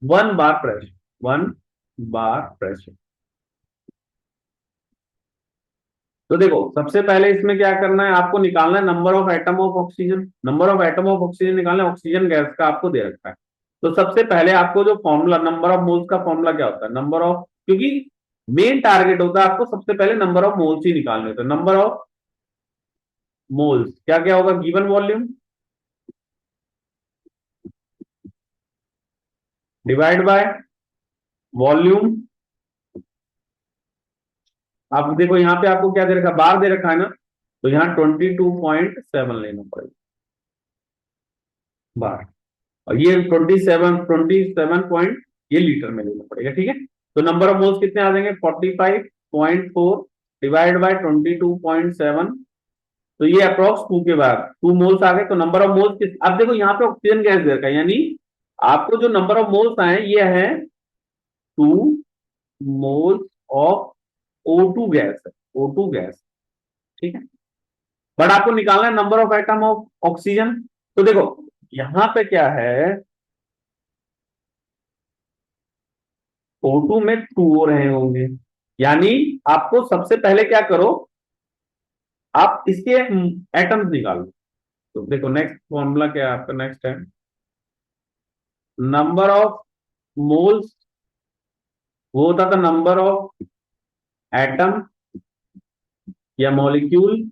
1 bar pressure, 1 bar pressure. तो देखो सबसे पहले इसमें क्या करना है, आपको निकालना है number of atom of oxygen. Number of atom of oxygen निकालना है, ऑक्सीजन गैस का आपको दे रखा है। तो सबसे पहले आपको जो फॉर्मूला, नंबर ऑफ मोल्स का फॉर्मूला क्या होता है, नंबर ऑफ, क्योंकि मेन टारगेट होता है आपको सबसे पहले नंबर ऑफ मोल्स ही निकालने होते हैं। नंबर ऑफ मोल्स क्या क्या होगा, given volume divide by volume. आप देखो यहाँ पे आपको क्या दे रखा है, बार दे रखा है ना, तो यहाँ 22.7 लेना पड़ेगा बार, और ये 27 पॉइंट ये लीटर में लेना पड़ेगा, ठीक है। तो नंबर ऑफ मोल्स कितने आ जाएंगे, 45.4 डिवाइड बाय 22.7, तो ये अप्रोक्स 2 के बाद 2 मोल्स आ गए। तो नंबर ऑफ मोल्स किस, अब देखो यहाँ पे ऑक्सीजन गैस दे रखा है, यानी आपको जो नंबर ऑफ मोल्स आए ये है 2 मोल्स ऑफ O2 गैस है, O2 गैस, ठीक है। बट आपको निकालना है number of atom of oxygen. तो देखो यहां पे क्या है, O2 में 2 हो रहे होंगे, यानी आपको सबसे पहले क्या करो, आप इसके एटम्स निकालो। तो देखो नेक्स्ट फॉर्मूला क्या है आपका, नेक्स्ट है नंबर ऑफ मोल्स, वो होता था नंबर ऑफ एटम या मॉलिक्यूल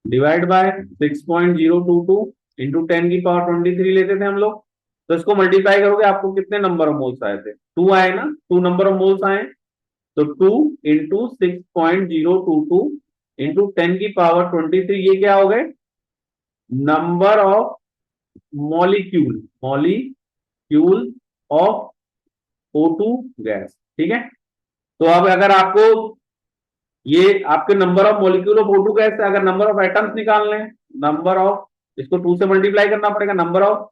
डिवाइड बाय 6.022 इंटू 10⁻23 लेते थे हम लोग। तो इसको मल्टीप्लाई करोगे आपको कितने नंबर ऑफ मोल्स आए थे, 2 आए ना, 2 नंबर ऑफ मोल्स आए। तो 2 इंटू 6.022 इंटू 10⁻23, ये क्या हो गए, number of molecule, molecule of O2 gas, ठीक है। तो अब अगर आपको ये आपके number of molecule of O2 gas है, अगर नंबर ऑफ एटम्स निकालने हैं, नंबर ऑफ, इसको 2 से मल्टीप्लाई करना पड़ेगा, number of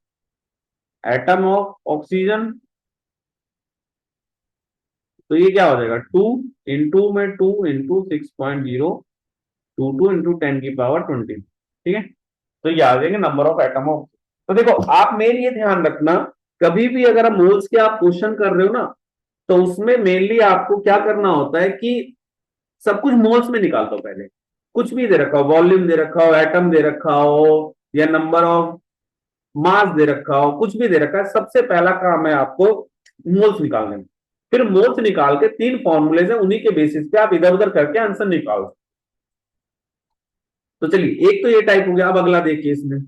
atom of oxygen, तो ये क्या हो जाएगा 2 इंटू में 2 इंटू 6.022 इंटू 10⁻20, ठीक है। तो ये आ जाएंगे नंबर ऑफ एटम ऑफ। तो देखो आप मेन ये ध्यान रखना, कभी भी अगर मोल्स के आप क्वेश्चन कर रहे हो ना, तो उसमें मेनली आपको क्या करना होता है कि सब कुछ मोल्स में निकाल दो पहले। कुछ भी दे रखा हो, वॉल्यूम दे रखा हो, एटम दे रखा हो, या नंबर ऑफ मास दे रखा हो, कुछ भी दे रखा है, सबसे पहला काम है आपको मोल्स निकालने में। फिर मोल्स निकाल के 3 फॉर्मूले हैं, उन्हीं के बेसिस पे आप इधर उधर करके आंसर निकालो। तो चलिए एक तो ये टाइप हो गया। अब अगला देखिए, इसमें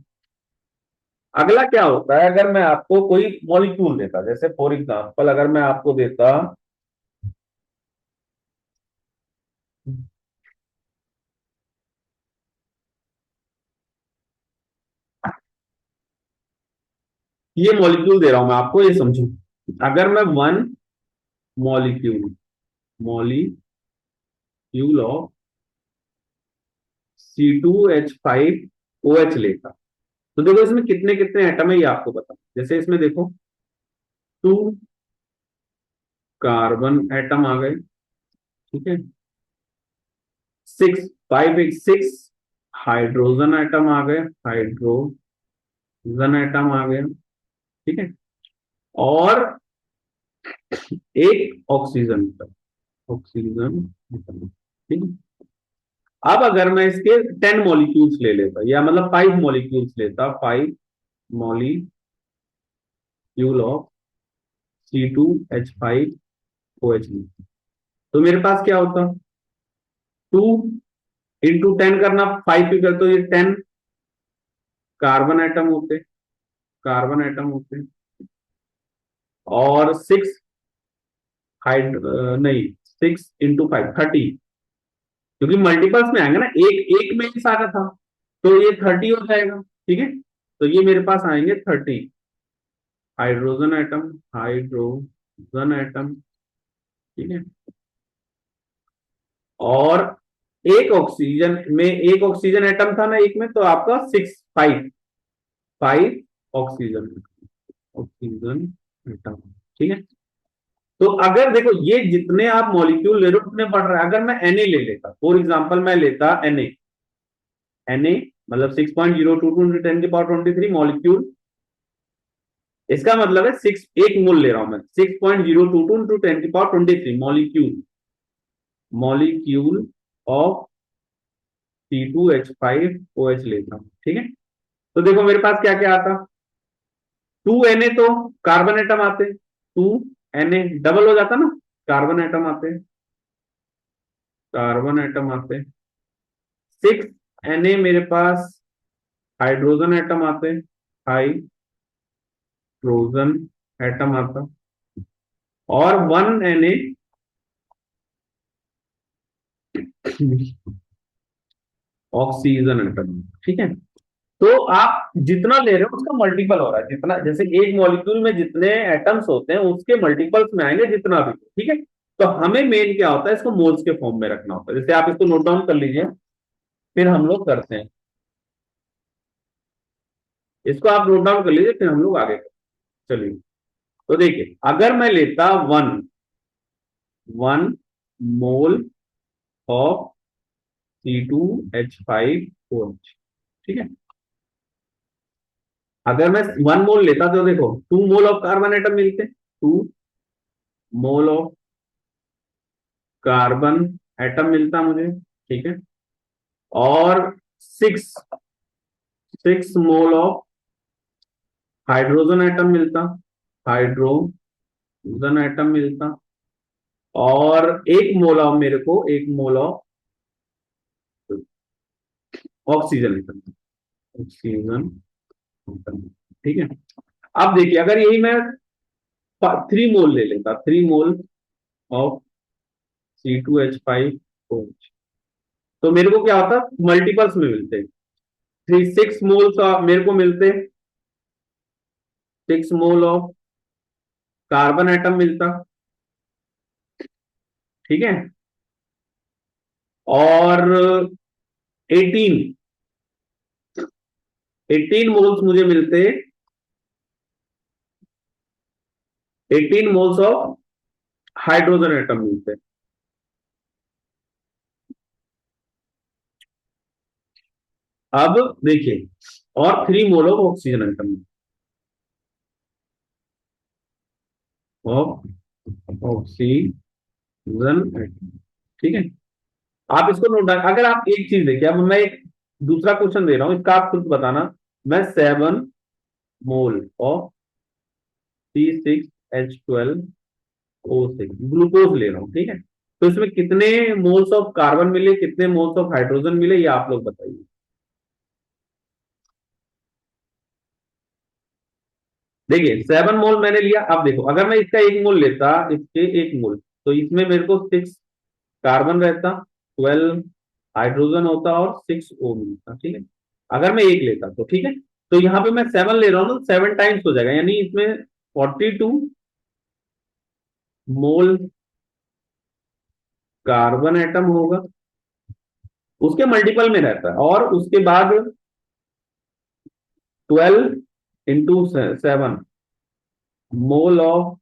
अगला क्या होता है, अगर मैं आपको कोई मॉलिक्यूल देता, जैसे फॉर एग्जांपल अगर मैं आपको देता ये मॉलिक्यूल दे रहा हूं मैं आपको, ये समझो। अगर मैं 1 मॉलिक्यूल, मॉलिक्यूल ऑफ C2H5OH लेता, तो देखो इसमें कितने कितने एटम है ये आपको पता। जैसे इसमें देखो 2 कार्बन एटम आ गए, ठीक है, 6 हाइड्रोजन एटम आ गए, हाइड्रोजन एटम आ गए, ठीक है, और एक ऑक्सीजन एटम, ऑक्सीजन एटम, ठीक है। अब अगर मैं इसके 10 मॉलिक्यूल्स ले लेता, या मतलब 5 मॉलिक्यूल्स लेता, 5 मॉलिक्यूल ऑफ C2H5OH, तो मेरे पास क्या होता, 2 इंटू 10 करना, 5 की कर, तो ये 10 कार्बन एटम होते, कार्बन एटम होते, और 6 हाइड नहीं, 6 इंटू 5 30, क्योंकि मल्टीपल्स में आएंगे ना, एक एक में ही सारा था, तो ये 30 हो जाएगा, ठीक है। तो ये मेरे पास आएंगे 30 हाइड्रोजन एटम, हाइड्रोजन एटम, ठीक है। और एक ऑक्सीजन में, एक ऑक्सीजन एटम था ना एक में, तो आपका 5 5 ऑक्सीजन, ऑक्सीजन एटम, ठीक है। तो अगर देखो ये जितने आप मॉलिक्यूल ले रहे हो उतने बढ़ रहा है। अगर मैं Na ले लेता, फॉर एग्जाम्पल मैं लेता Na मतलब 6.02 × 10⁻23 मॉलिक्यूल, इसका मतलब है सिक्स, एक मोल ले रहा हूं मैं, 6.022 × 10⁻23 मॉलिक्यूल, मॉलिक्यूल ऑफ C2H5OH लेता हूं, ठीक है। तो देखो मेरे पास क्या क्या आता, 2Na तो कार्बन एटम आते, 2Na डबल हो जाता ना, कार्बन एटम आते, कार्बन एटम आते, 6Na मेरे पास हाइड्रोजन एटम आते, हाइड्रोजन एटम आता, और 1Na ऑक्सीजन एटम, ठीक है। तो आप जितना ले रहे हो उसका मल्टीपल हो रहा है, जितना जैसे एक मॉलिक्यूल में जितने एटम्स होते हैं उसके मल्टीपल्स में आएंगे जितना भी, ठीक है। तो हमें मेन क्या होता है, इसको मोल्स के फॉर्म में रखना होता है। जैसे आप इसको नोट डाउन कर लीजिए, फिर हम लोग करते हैं, इसको आप नोट डाउन कर लीजिए फिर हम लोग आगे करते हैं। चलिए, तो देखिए अगर मैं लेता one one mole of C2H5OH, ठीक है। अगर मैं वन मोल लेता तो देखो 2 मोल ऑफ कार्बन एटम मिलते, 2 मोल ऑफ कार्बन एटम मिलता मुझे, ठीक है। और six 6 mole of hydrogen atom मिलता, हाइड्रोजन एटम मिलता, और 1 मोल ऑफ मेरे को 1 mole of oxygen atom, oxygen atom, ठीक है। अब देखिए अगर यही मैं 3 मोल ले लेता, 3 मोल ऑफ C2H5OH, तो मेरे को क्या होता, मल्टीपल्स में मिलते, 6 मोल्स मेरे को मिलते, 6 मोल ऑफ कार्बन एटम मिलता, ठीक है। और 18 18 मोल्स मुझे मिलते, 18 मोल्स ऑफ हाइड्रोजन एटम मिलते। अब देखिए, और 3 mole of oxygen atom, of oxygen atom, ठीक है। आप इसको नोट डाउन, अगर आप एक चीज देखिए, अब मैं एक दूसरा क्वेश्चन दे रहा हूं, इसका आप खुद बताना। मैं 7 मोल ऑफ C6H12O6 ग्लूकोज ले रहा हूँ, ठीक है। तो इसमें कितने मोल्स ऑफ कार्बन मिले, कितने मोल्स ऑफ हाइड्रोजन मिले, ये आप लोग बताइए। देखिए 7 मोल मैंने लिया, अब देखो अगर मैं इसका 1 मोल लेता, इसके 1 मोल, तो इसमें मेरे को 6 कार्बन रहता, 12 हाइड्रोजन होता, और 6 O मिलता, ठीक है। अगर मैं एक लेता तो, ठीक है। तो यहाँ पे मैं 7 ले रहा हूँ, तो 7 टाइम्स हो जाएगा, यानी इसमें 42 मोल कार्बन एटम होगा, उसके मल्टीपल में रहता है, और उसके बाद 12 × 7 मोल ऑफ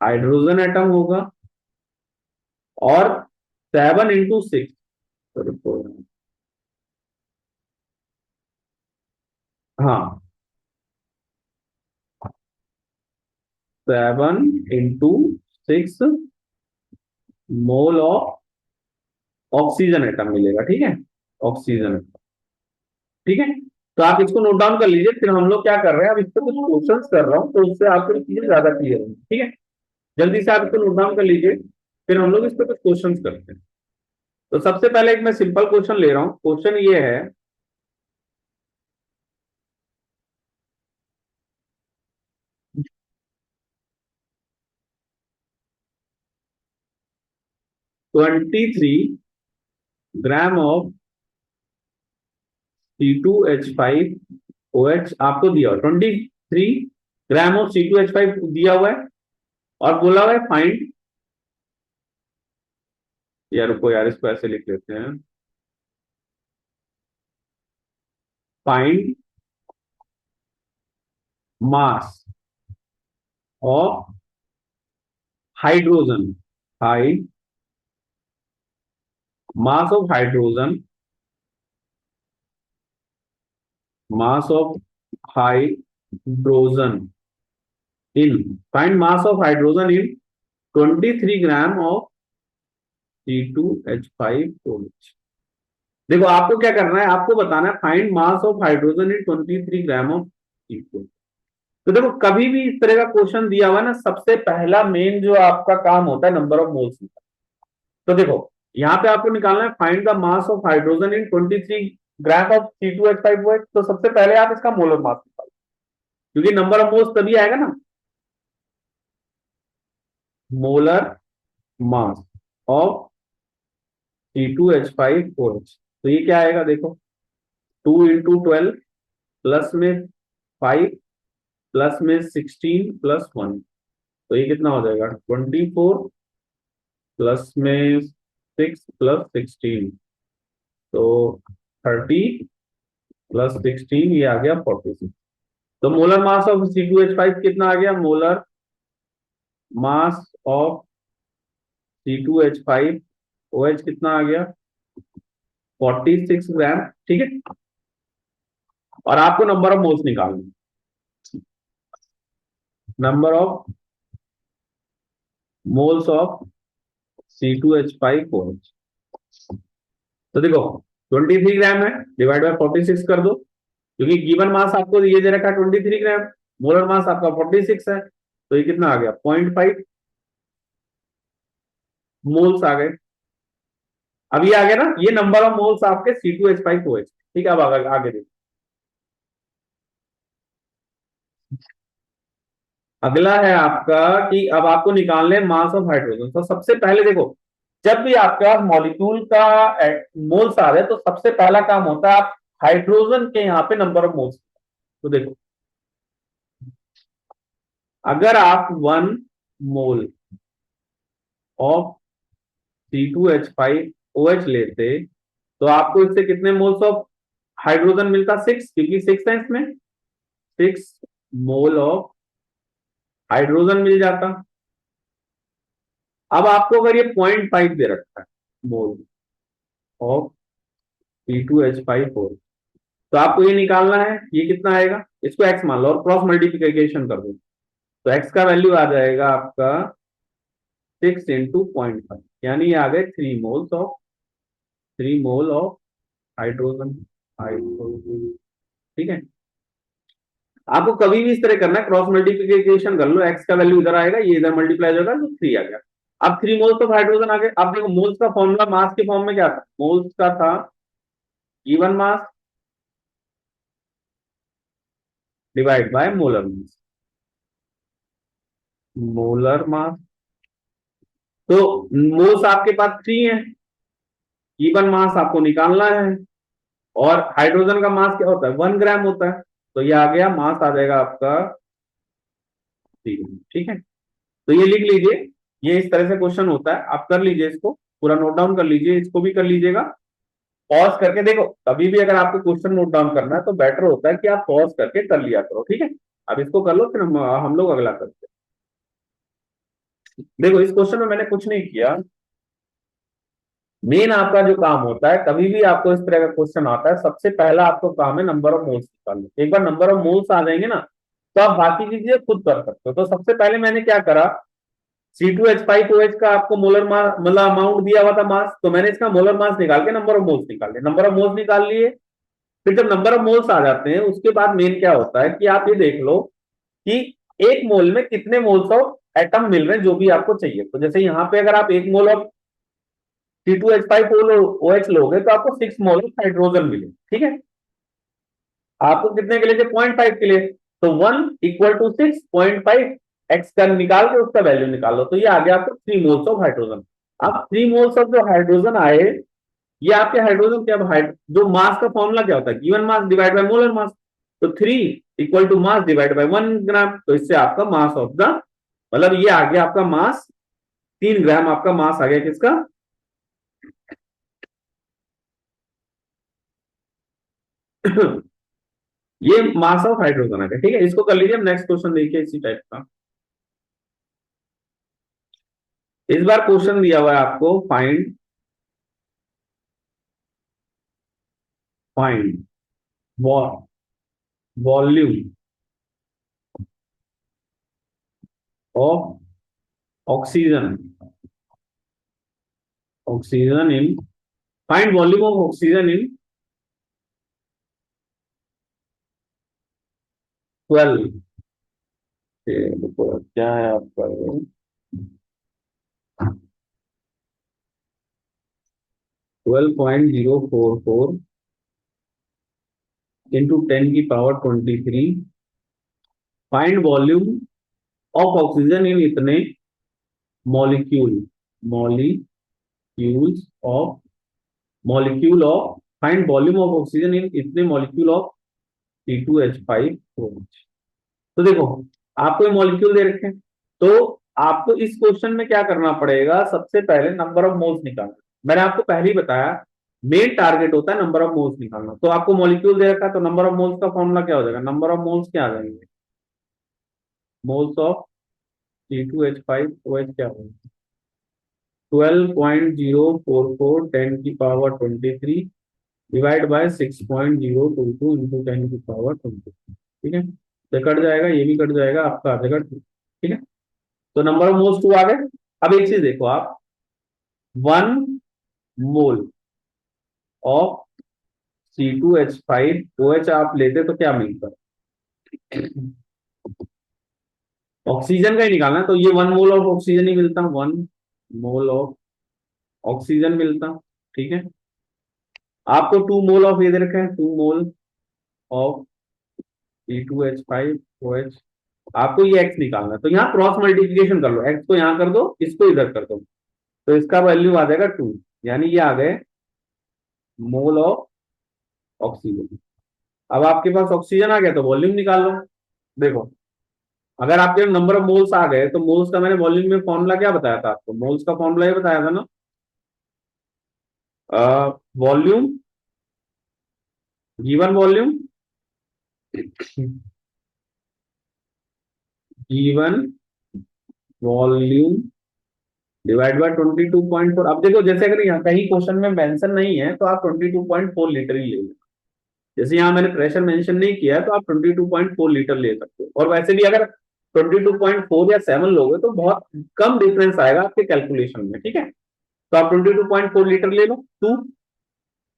हाइड्रोजन एटम होगा, और 7 × 6, हाँ 7 × 6 मोल ऑफ ऑक्सीजन एटम मिलेगा, ठीक है, ऑक्सीजन, ठीक है। तो आप इसको नोट डाउन कर लीजिए, फिर हम लोग क्या कर रहे हैं, अब इस पर कुछ क्वेश्चंस कर रहा हूँ, तो उससे आपको चीजें ज्यादा क्लियर होंगी, ठीक है। जल्दी से आप इसको नोट डाउन कर लीजिए, फिर हम लोग इस पर कुछ क्वेश्चंस करते हैं। तो सबसे पहले एक मैं सिंपल क्वेश्चन ले रहा हूँ, क्वेश्चन ये है,23 ग्राम ऑफ C2H5OH आपको दिया हुआ, 23 ग्राम ऑफ C2H5 दिया हुआ है, और बोला हुआ है फाइंड, यार रुको यार, इसको ऐसे लिख लेते हैं, find mass of hydrogen, high mass of hydrogen, mass of hydrogen in, find mass of hydrogen in 23 gram of C2H5OH। देखो आपको क्या करना है, आपको बताना है find mass of hydrogen in 23 gram of C2। तो देखो कभी भी इस तरह का क्वेश्चन दिया हुआ है ना, सबसे पहला मेन जो आपका काम होता है नंबर ऑफ मोल्स। तो देखो यहाँ पे आपको निकालना है find the mass of hydrogen in 23 gram of C2H5OH। तो सबसे पहले आप इसका मोलर मास निकालो, क्योंकि नंबर ऑफ मोल्स तभी आएगा ना, मोलर मास ऑफ C2H5OH। तो ये क्या आएगा देखो, 2 × 12 प्लस में 5 प्लस में 16 प्लस 1, तो ये कितना हो जाएगा 24 प्लस में 6 प्लस 16, तो 30 प्लस 16, ये आ गया 46। तो मोलर मास ऑफ C2H5 कितना आ गया, मोलर मास ऑफ C2H5OH कितना आ गया 46 ग्राम। ठीक है, और आपको नंबर ऑफ मोल्स निकालना, number of moles of C2H5OH। तो देखो 23 ग्राम है, डिवाइड बाय 46 कर दो, क्योंकि गिवन मास आपको ये दे रखा है 23 ग्राम, मोलर मास आपका 46 है, तो ये कितना आ गया 0.5 मोल्स आ गए। अब ये आ गया ना, ये नंबर ऑफ मोल्स आपके C2H5OH। ठीक है, अब आगे देखो, अगला है आपका कि अब आपको निकालने हैं मास ऑफ हाइड्रोजन। तो सबसे पहले देखो, जब भी आपके पास मॉलिक्यूल का मोल्स आ रहे हैं, तो सबसे पहला काम होता है आप हाइड्रोजन के यहाँ पे नंबर ऑफ मोल्स। तो देखो अगर आप 1 मोल ऑफ C2H5OH लेते, तो आपको इससे कितने मोल्स ऑफ हाइड्रोजन मिलता, 6, क्योंकि 6 है इसमें, 6 मोल ऑफ हाइड्रोजन मिल जाता। अब आपको अगर ये 0.5 दे रखा है मोल ऑफ C2H5OH, तो आपको ये निकालना है, ये कितना आएगा, इसको x मान लो और क्रॉस मल्टीप्लीकेशन कर दो, तो x का वैल्यू आ जाएगा आपका 6 × 0.5, यानी ये आ गए 3 मोल ऑफ हाइड्रोजन, हाइड्रोजन। ठीक है, आपको कभी भी इस तरह करना है, क्रॉस मल्टीप्लीकेशन कर लो, x का वैल्यू इधर आएगा, ये इधर मल्टीप्लाई होगा, तो 3 आ गया। अब 3 मोल्स ऑफ हाइड्रोजन आ गए। अब देखो मोल्स का फॉर्मूला मास के फॉर्म में क्या था, मोल्स का था given mass divide by molar mass, molar मास। तो मोल्स आपके पास 3 है, गिवन मास आपको निकालना है, और हाइड्रोजन का मास क्या होता है 1 ग्राम होता है, तो ये आ गया मास आ जाएगा आपका 3। ठीक है, तो ये लिख लीजिए, ये इस तरह से क्वेश्चन होता है, आप कर लीजिए, इसको पूरा नोट डाउन कर लीजिए, इसको भी कर लीजिएगा। पॉज करके देखो, कभी भी अगर आपको क्वेश्चन नोट डाउन करना है तो बेटर होता है कि आप पॉज करके कर लिया करो। ठीक है, अब इसको कर लो, फिर हम लोग अगला करते हैं। देखो इस क्वेश्चन में मैंने कुछ नहीं किया, मेन आपका जो काम होता है, कभी भी आपको इस तरह का क्वेश्चन आता है, सबसे पहला आपको काम है नंबर ऑफ मोल्स निकालना। एक बार नंबर ऑफ मोल्स आ जाएंगे ना, तो आप बाकी चीजें खुद कर सकते हो। तो सबसे पहले मैंने क्या करा, C2H5OH का आपको मोलर मास मतलब अमाउंट दिया हुआ था मास, तो मैंने इसका मोलर मास निकाल के नंबर ऑफ मोल्स निकाल लिया, नंबर ऑफ मोल्स निकाल लिए। फिर जब नंबर ऑफ मोल्स आ जाते हैं, उसके बाद मेन क्या होता है कि आप ये देख लो कि एक मोल में कितने मोल्स ऑफ एटम मिल रहे हैं, जो भी आपको चाहिए। तो जैसे यहाँ पे अगर आप 1 मोल ऑफ C2H5OH लोगे, तो आपको 6 मोल ऑफ हाइड्रोजन मिले। ठीक है, आपको कितने के लिए, 0.5 के लिए, तो 1 = 6, 0.5 एक्स का निकाल के उसका वैल्यू निकालो, तो ये आ गया आपको 3 मोल्स ऑफ हाइड्रोजन। अब 3 मोल्स ऑफ जो हाइड्रोजन आए, ये आपके हाइड्रोजन के, अब जो मास का फॉर्मूला क्या होता है, given mass divide by molar मास, तो 3 = मास डिवाइड बाय 1 ग्राम, तो इससे आपका मास ऑफ द, मतलब ये आ गया आपका मास, 3 ग्राम आपका मास आ गया किसका ये मास ऑफ हाइड्रोजन आ गया। ठीक है, इसको कर लीजिए। नेक्स्ट क्वेश्चन देखिए इसी टाइप का। इस बार क्वेश्चन दिया हुआ है आपको, find find volume of oxygen oxygen in find volume of oxygen in 12, क्या है आपका 12.044 into 10⁻23। Find volume of oxygen in इतने molecule molecules of molecule of find volume of oxygen in इतने मॉलिक्यूल ऑफ C2H5OH। तो देखो, आपको ये molecule दे रखे हैं, तो आपको इस क्वेश्चन में क्या करना पड़ेगा, सबसे पहले नंबर ऑफ मोल्स निकालना। मैंने आपको पहले ही बताया, मेन टारगेट होता है नंबर ऑफ मोल्स निकालना। तो आपको मॉलिक्यूल दे रखा है, तो नंबर ऑफ मोल्स का फॉर्मूला क्या हो जाएगा, नंबर ऑफ मोल्स क्या आ जाएंगे, मोल्स ऑफ C2H5OH क्या होगा, 12.044 10⁻23 डिवाइड बाय 6.022 इंटू 10⁻23। ठीक है, तो कट जाएगा, ये भी कट जाएगा, आपका आ जाएगा 2। ठीक है, तो नंबर ऑफ मोल्स 2 आ गए। अब एक चीज देखो आप, 1 मोल ऑफ C2H5OH आप लेते तो क्या मिलता, ऑक्सीजन का ही निकालना है, तो ये 1 मोल ऑफ ऑक्सीजन ही मिलता, 1 मोल ऑफ ऑक्सीजन मिलता। ठीक है, आपको 2 मोल ऑफ ये दे रखे हैं, 2 मोल ऑफ C2H5OH। आपको ये एक्स निकालना है, तो यहाँ क्रॉस मल्टीप्लीकेशन कर लो, एक्स को यहाँ कर दो, इसको इधर कर दो, तो इसका वैल्यू आ जाएगा 2, यानी ये आ गए मोल ऑफ ऑक्सीजन। अब आपके पास ऑक्सीजन आ गया, तो वॉल्यूम निकाल लो। देखो, अगर आपके नंबर ऑफ मोल्स आ गए, तो मोल्स का मैंने वॉल्यूम में फॉर्मूला क्या बताया था आपको, मोल्स का फॉर्मूला ये बताया था ना, volume given volume given volume divide by 22.4। अब देखो, जैसे अगर यहाँ कहीं क्वेश्चन में मेंशन नहीं है, तो आप 22.4 लीटर ही ले लो। जैसे यहाँ मैंने प्रेशर मेंशन नहीं किया है, तो आप 22.4 लीटर ले सकते हो। और वैसे भी अगर 22.4 या 7 लोगे, तो बहुत कम डिफरेंस आएगा आपके कैलकुलेशन में। ठीक है, तो आप 22.4 लीटर ले लो, 2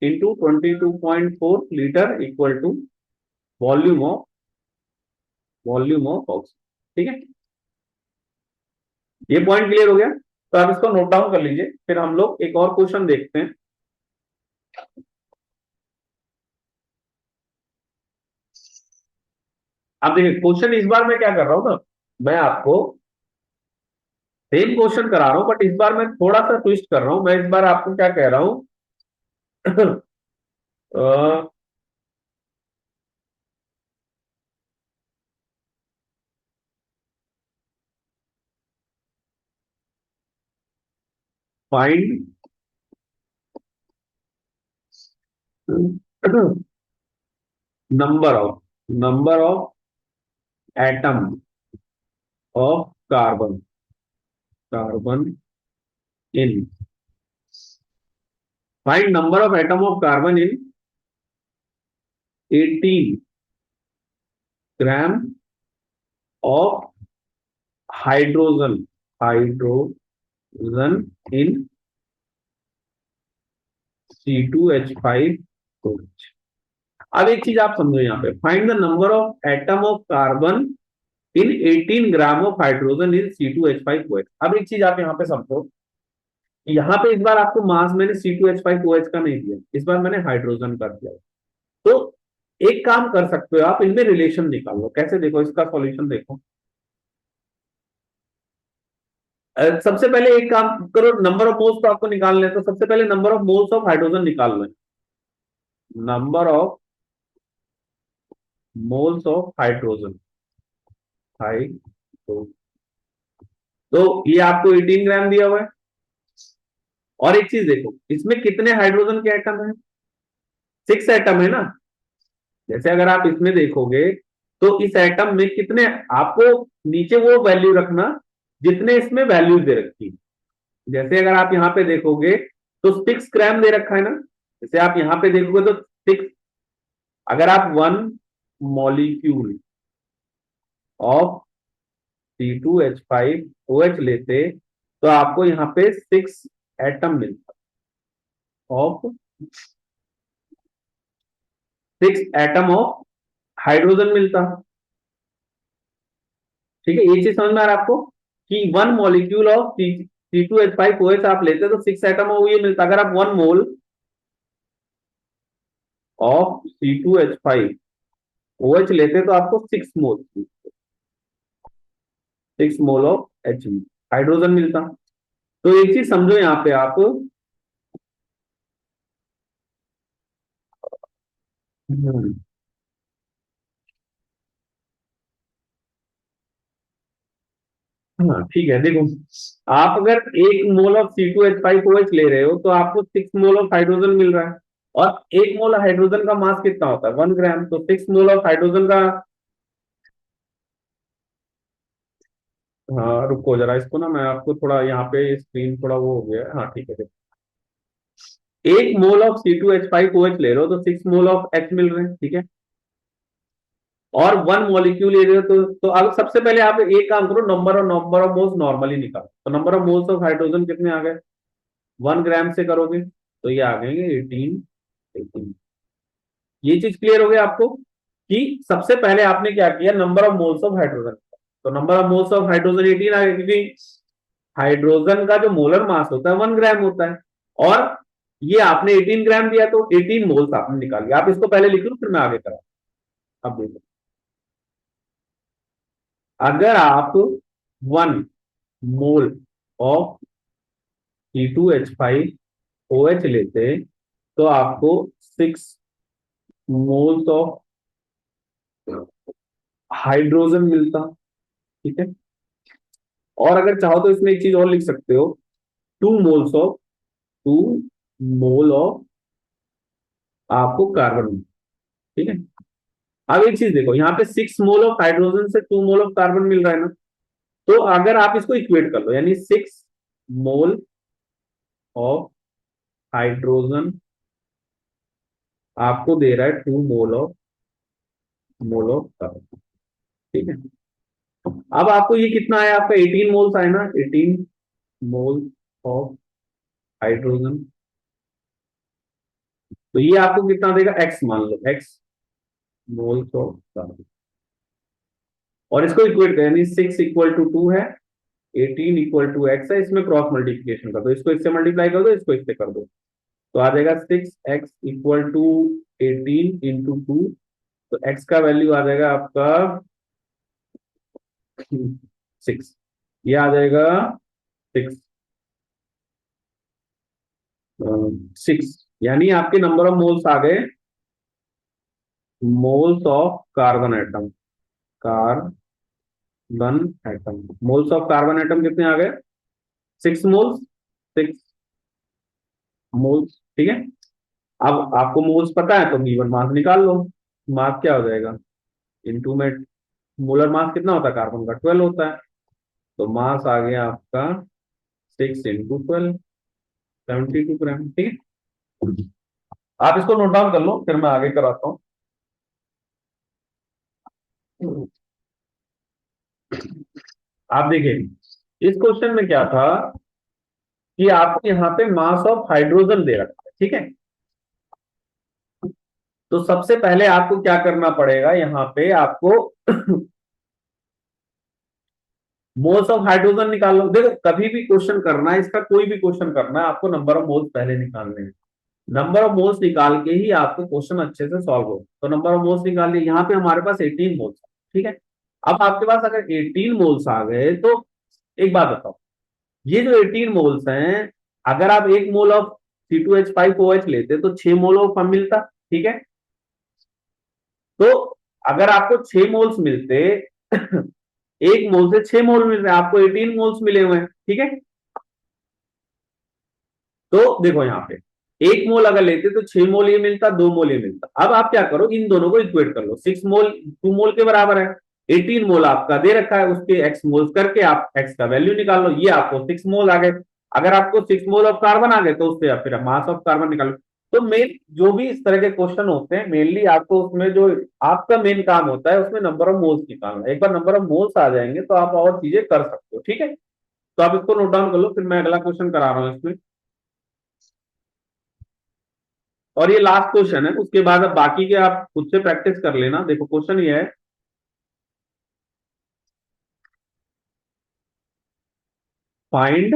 into 22.4 litre equal to volume of oxygen. ठीक है, ये पॉइंट क्लियर हो गया, तो आप इसको नोट डाउन कर लीजिए, फिर हम लोग एक और क्वेश्चन देखते हैं। अब देखिए, क्वेश्चन इस बार मैं क्या कर रहा हूं ना, मैं आपको सेम क्वेश्चन करा रहा हूं, बट इस बार मैं थोड़ा सा ट्विस्ट कर रहा हूं। मैं इस बार आपको क्या कह रहा हूं, find number of atom of carbon in find number of atom of carbon in 18 gram of hydrogen in C2H5OH। अब एक चीज आप समझो, यहाँ पे find the number of atom of carbon in 18 gram of hydrogen in C2H5OH। अब एक चीज आप यहाँ पे समझो, यहाँ पे इस बार आपको मास मैंने C2H5OH का नहीं दिया, इस बार मैंने हाइड्रोजन का दिया। तो एक काम कर सकते हो आप, इनमें रिलेशन निकाल लो। कैसे, देखो इसका सॉल्यूशन देखो। सबसे पहले एक काम करो, नंबर ऑफ मोल्स तो आपको निकालने हैं, तो सबसे पहले number of moles of hydrogen निकाल लो। Number of moles of hydrogen hydro तो ये आपको 18 ग्राम दिया हुआ है। और एक चीज देखो, इसमें कितने हाइड्रोजन के एटम है, 6 एटम है ना। जैसे अगर आप इसमें देखोगे, तो इस एटम में कितने, आपको नीचे वो वैल्यू रखना जितने इसमें वैल्यू दे रखी है। जैसे अगर आप यहाँ पे देखोगे तो 6 ग्राम दे रखा है ना, जैसे आप यहाँ पे देखोगे तो 6, अगर आप 1 मॉलिक्यूल ऑफ C2H5OH लेते तो आपको यहाँ पे 6 एटम मिलता, ऑफ 6 एटम ऑफ हाइड्रोजन मिलता। ठीक है, ये चीज समझ में आ रहा है आपको कि 1 मॉलिक्यूल ऑफ C2H5OH आप लेते तो 6 एटम ऑफ ये मिलता। अगर आप 1 मोल ऑफ C2H5OH लेते तो आपको 6 मोल ऑफ H हाइड्रोजन मिलता। तो एक चीज समझो यहाँ पे आप, हाँ ठीक है, देखो आप अगर 1 मोल ऑफ C2H5OH ले रहे हो तो आपको 6 मोल ऑफ हाइड्रोजन मिल रहा है, और 1 मोल हाइड्रोजन का मास कितना होता है, 1 ग्राम, तो 6 मोल ऑफ हाइड्रोजन का, हाँ रुको जरा, इसको ना मैं आपको थोड़ा यहाँ पे स्क्रीन थोड़ा वो हो गया है, हाँ ठीक है देखो, 1 मोल ऑफ C2H5OH ले रहे हो तो 6 मोल ऑफ H मिल रहे हैं, ठीक है, और 1 मॉलिक्यूल ले रहे हो तो अब सबसे पहले आप एक काम करो, नंबर ऑफ मोल्स नॉर्मली निकालो, तो number of moles of hydrogen कितने आ गए, 1 ग्राम से करोगे तो ये आ गए 18। ये चीज क्लियर हो गया आपको कि सबसे पहले आपने क्या किया, number of moles of hydrogen, तो number of moles of hydrogen 18 आ गया, क्योंकि हाइड्रोजन का जो मोलर मास होता है 1 ग्राम होता है, और ये आपने 18 ग्राम दिया तो 18 मोल्स आपने निकाल लिया। आप इसको पहले लिख लो फिर मैं आगे करा। अब देखो, अगर आप 1 मोल ऑफ C2H5OH लेते तो आपको 6 मोल्स ऑफ हाइड्रोजन मिलता, ठीक है, और अगर चाहो तो इसमें एक चीज और लिख सकते हो, 2 मोल ऑफ आपको कार्बन, ठीक है। अब एक चीज देखो, यहाँ पे 6 मोल ऑफ हाइड्रोजन से 2 मोल ऑफ कार्बन मिल रहा है ना, तो अगर आप इसको इक्वेट कर लो, यानी 6 मोल ऑफ हाइड्रोजन आपको दे रहा है 2 मोल ऑफ कार्बन, ठीक है। अब आपको ये कितना आया, आपका 18 मोल्स आए ना, 18 मोल्स ऑफ हाइड्रोजन, तो ये आपको कितना देगा, एक्स मान लो, X मोल्स ऑफ कार्बन, और इसको इक्वेट करें, यानी 6 = 2 है, 18 = X है, इसमें क्रॉस मल्टीप्लीकेशन कर दो, इसको इससे मल्टीप्लाई कर दो, इसको इससे कर दो, तो आ जाएगा 6x = 18 × 2, तो x का वैल्यू आ जाएगा आपका 6, ये आ जाएगा 6, यानी आपके नंबर ऑफ मोल्स आ गए, moles of carbon atom, carbon atom, moles of carbon atom कितने आ गए, 6 मोल्स, 6 मोल्स, ठीक है। अब आपको मोल्स पता है तो गिवन मास निकाल लो, मास क्या हो जाएगा, इनटू में मोलर मास कितना होता है कार्बन का, 12 होता है, तो मास आ गया आपका 6 × 12, 72 ग्राम, ठीक है। आप इसको नोट डाउन कर लो फिर मैं आगे कराता हूँ। आप देखिए, इस क्वेश्चन में क्या था कि आपको यहाँ पे मास ऑफ हाइड्रोजन दे रखा है, ठीक है, तो सबसे पहले आपको क्या करना पड़ेगा, यहाँ पे आपको मोल्स ऑफ हाइड्रोजन निकाल लो। देखो कभी भी क्वेश्चन करना है, इसका कोई भी क्वेश्चन करना है, आपको नंबर ऑफ मोल्स पहले निकालने हैं, नंबर ऑफ मोल्स निकाल के ही आपको क्वेश्चन अच्छे से सॉल्व हो, तो नंबर ऑफ मोल्स निकाल लिए, यहाँ पे हमारे पास 18 मोल्स, ठीक है। अब आपके पास अगर 18 मोल्स आ गए तो एक बात बताओ, ये जो 18 मोल्स हैं, अगर आप 1 मोल ऑफ C2H5OH लेते तो 6 मोल ऑफ हम मिलता, ठीक है, तो अगर आपको 6 मोल्स मिलते 1 मोल से 6 मोल मिल रहे हैं, आपको 18 मोल्स मिले हुए हैं, ठीक है। तो देखो यहाँ पे 1 मोल अगर लेते तो 6 मोल ये मिलता, 2 मोल ये मिलता। अब आप क्या करो, इन दोनों को इक्वेट कर लो, 6 मोल 2 मोल के बराबर है, 18 मोल आपका दे रखा है, उसके एक्स मोल्स करके आप एक्स का वैल्यू निकाल लो, ये आपको 6 मोल आ गए। अगर आपको 6 मोल ऑफ कार्बन आ गए तो उससे आप फिर मास ऑफ कार्बन निकालो। तो मेन जो भी इस तरह के क्वेश्चन होते हैं, मेनली आपको उसमें जो आपका मेन काम होता है उसमें नंबर ऑफ मोल्स निकालना। एक बार नंबर ऑफ मोल्स आ जाएंगे तो आप और चीजें कर सकते हो। ठीक है, तो आप इसको नोट डाउन कर लो, फिर मैं अगला क्वेश्चन करा रहा हूँ इसमें। और ये लास्ट क्वेश्चन है, उसके बाद अब बाकी के आप खुद से प्रैक्टिस कर लेना। देखो क्वेश्चन ये है, फाइंड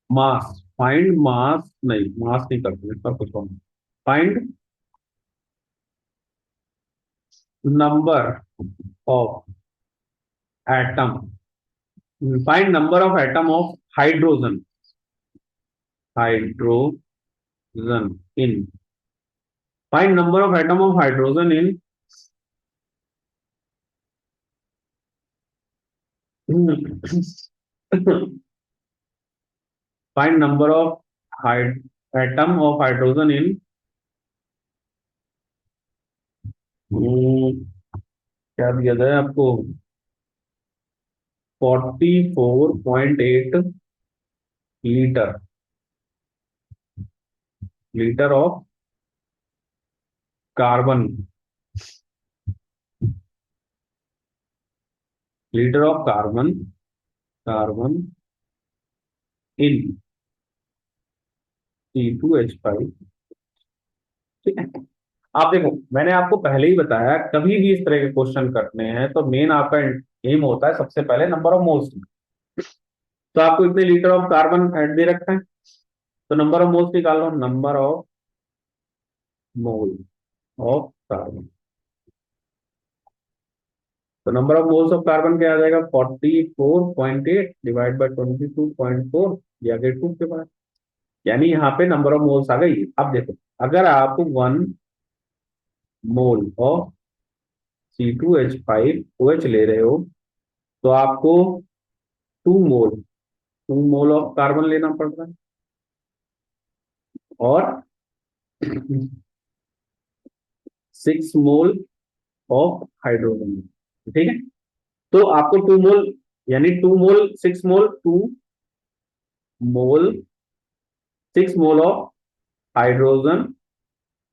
मास, फाइंड मास नहीं, मास नहीं करते इसका कुछ और, find number of atom, find number of atom of hydrogen, hydrogen in, find number of atom of hydrogen in find number of atom of hydrogen in, क्या दिया जाए आपको, 44.8 litre, litre of carbon, litre of carbon, carbon in C2H5। ठीक है, आप देखो मैंने आपको पहले ही बताया, कभी भी इस तरह के क्वेश्चन करने हैं तो मेन आपका एम होता है सबसे पहले नंबर ऑफ मोल्स। तो आपको इतने लीटर ऑफ कार्बन ऐड दे रखा है, तो नंबर ऑफ मोल्स निकाल लो, number of mole of carbon. तो number of moles of carbon क्या आ जाएगा, 44.8 डिवाइड बाय 22.4, दिया गया 2 के बाद, यानी यहाँ पे नंबर ऑफ मोल्स आ गई। अब देखो, अगर आप 1 मोल ऑफ C2H5OH ले रहे हो तो आपको 2 मोल, 2 मोल ऑफ कार्बन लेना पड़ रहा है, और 6 मोल ऑफ हाइड्रोजन। ठीक है, तो आपको 2 मोल, यानी 2 मोल 6 मोल, 2 मोल 6 mole of hydrogen,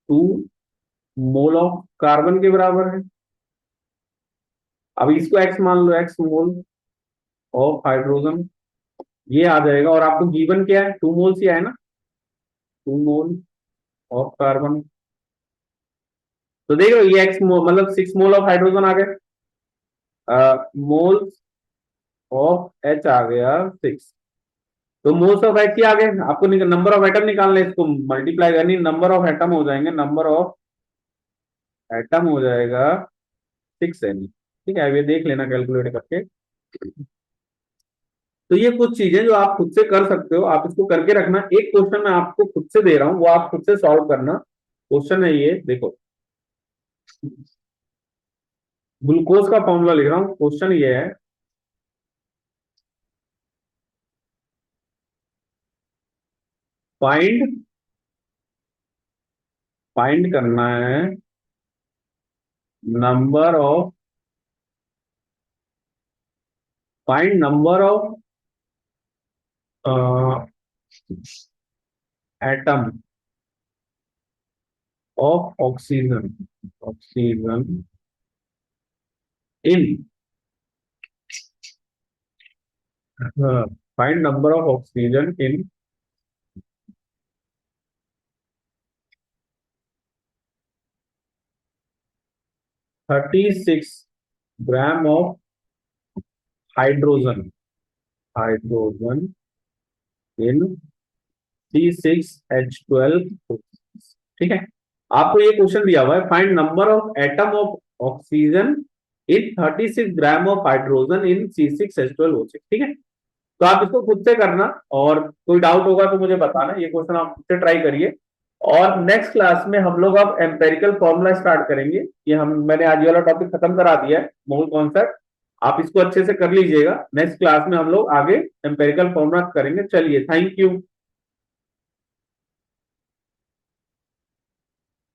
2 mole of carbon के बराबर है। अब इसको एक्स मान लो, एक्स मोल ऑफ हाइड्रोजन, ये आ जाएगा। और आपको गिवन क्या है, 2 मोल्स ही है ना, 2 मोल ऑफ कार्बन। तो देख लो ये एक्स मोल मतलब 6 मोल ऑफ हाइड्रोजन आ गए, मोल्स ऑफ एच आ गया 6। तो मोल्स ऑफ एच ही आ गए, आपको नंबर ऑफ एटम निकालना है, इसको मल्टीप्लाई करनी, नंबर ऑफ एटम हो जाएंगे, नंबर ऑफ एटम हो जाएगा 6 N। ठीक है, अब ये देख लेना कैलकुलेट करके। तो ये कुछ चीजें जो आप खुद से कर सकते हो, आप इसको करके रखना। एक क्वेश्चन मैं आपको खुद से दे रहा हूं, वो आप खुद से सॉल्व करना। क्वेश्चन है ये देखो, ग्लूकोज का फॉर्मूला लिख रहा हूं। क्वेश्चन ये है, फाइंड, फाइंड करना है number of, find number of atom of oxygen, oxygen in, find number of oxygen in 36 gram of hydrogen, hydrogen in C6H12। ठीक है, आपको ये क्वेश्चन दिया हुआ है, find number of atom of oxygen in 36 gram of hydrogen in C6H12O6। ठीक है, तो आप इसको खुद से करना, और कोई डाउट होगा तो मुझे बताना, ये क्वेश्चन आप खुद से ट्राई करिए। और नेक्स्ट क्लास में हम लोग अब एम्पेरिकल फॉर्मूला स्टार्ट करेंगे। ये हम मैंने आज ये वाला टॉपिक खत्म करा दिया है, मोल कॉन्सेप्ट। आप इसको अच्छे से कर लीजिएगा, नेक्स्ट क्लास में हम लोग आगे एम्पेरिकल फॉर्मूला करेंगे। चलिए, थैंक यू।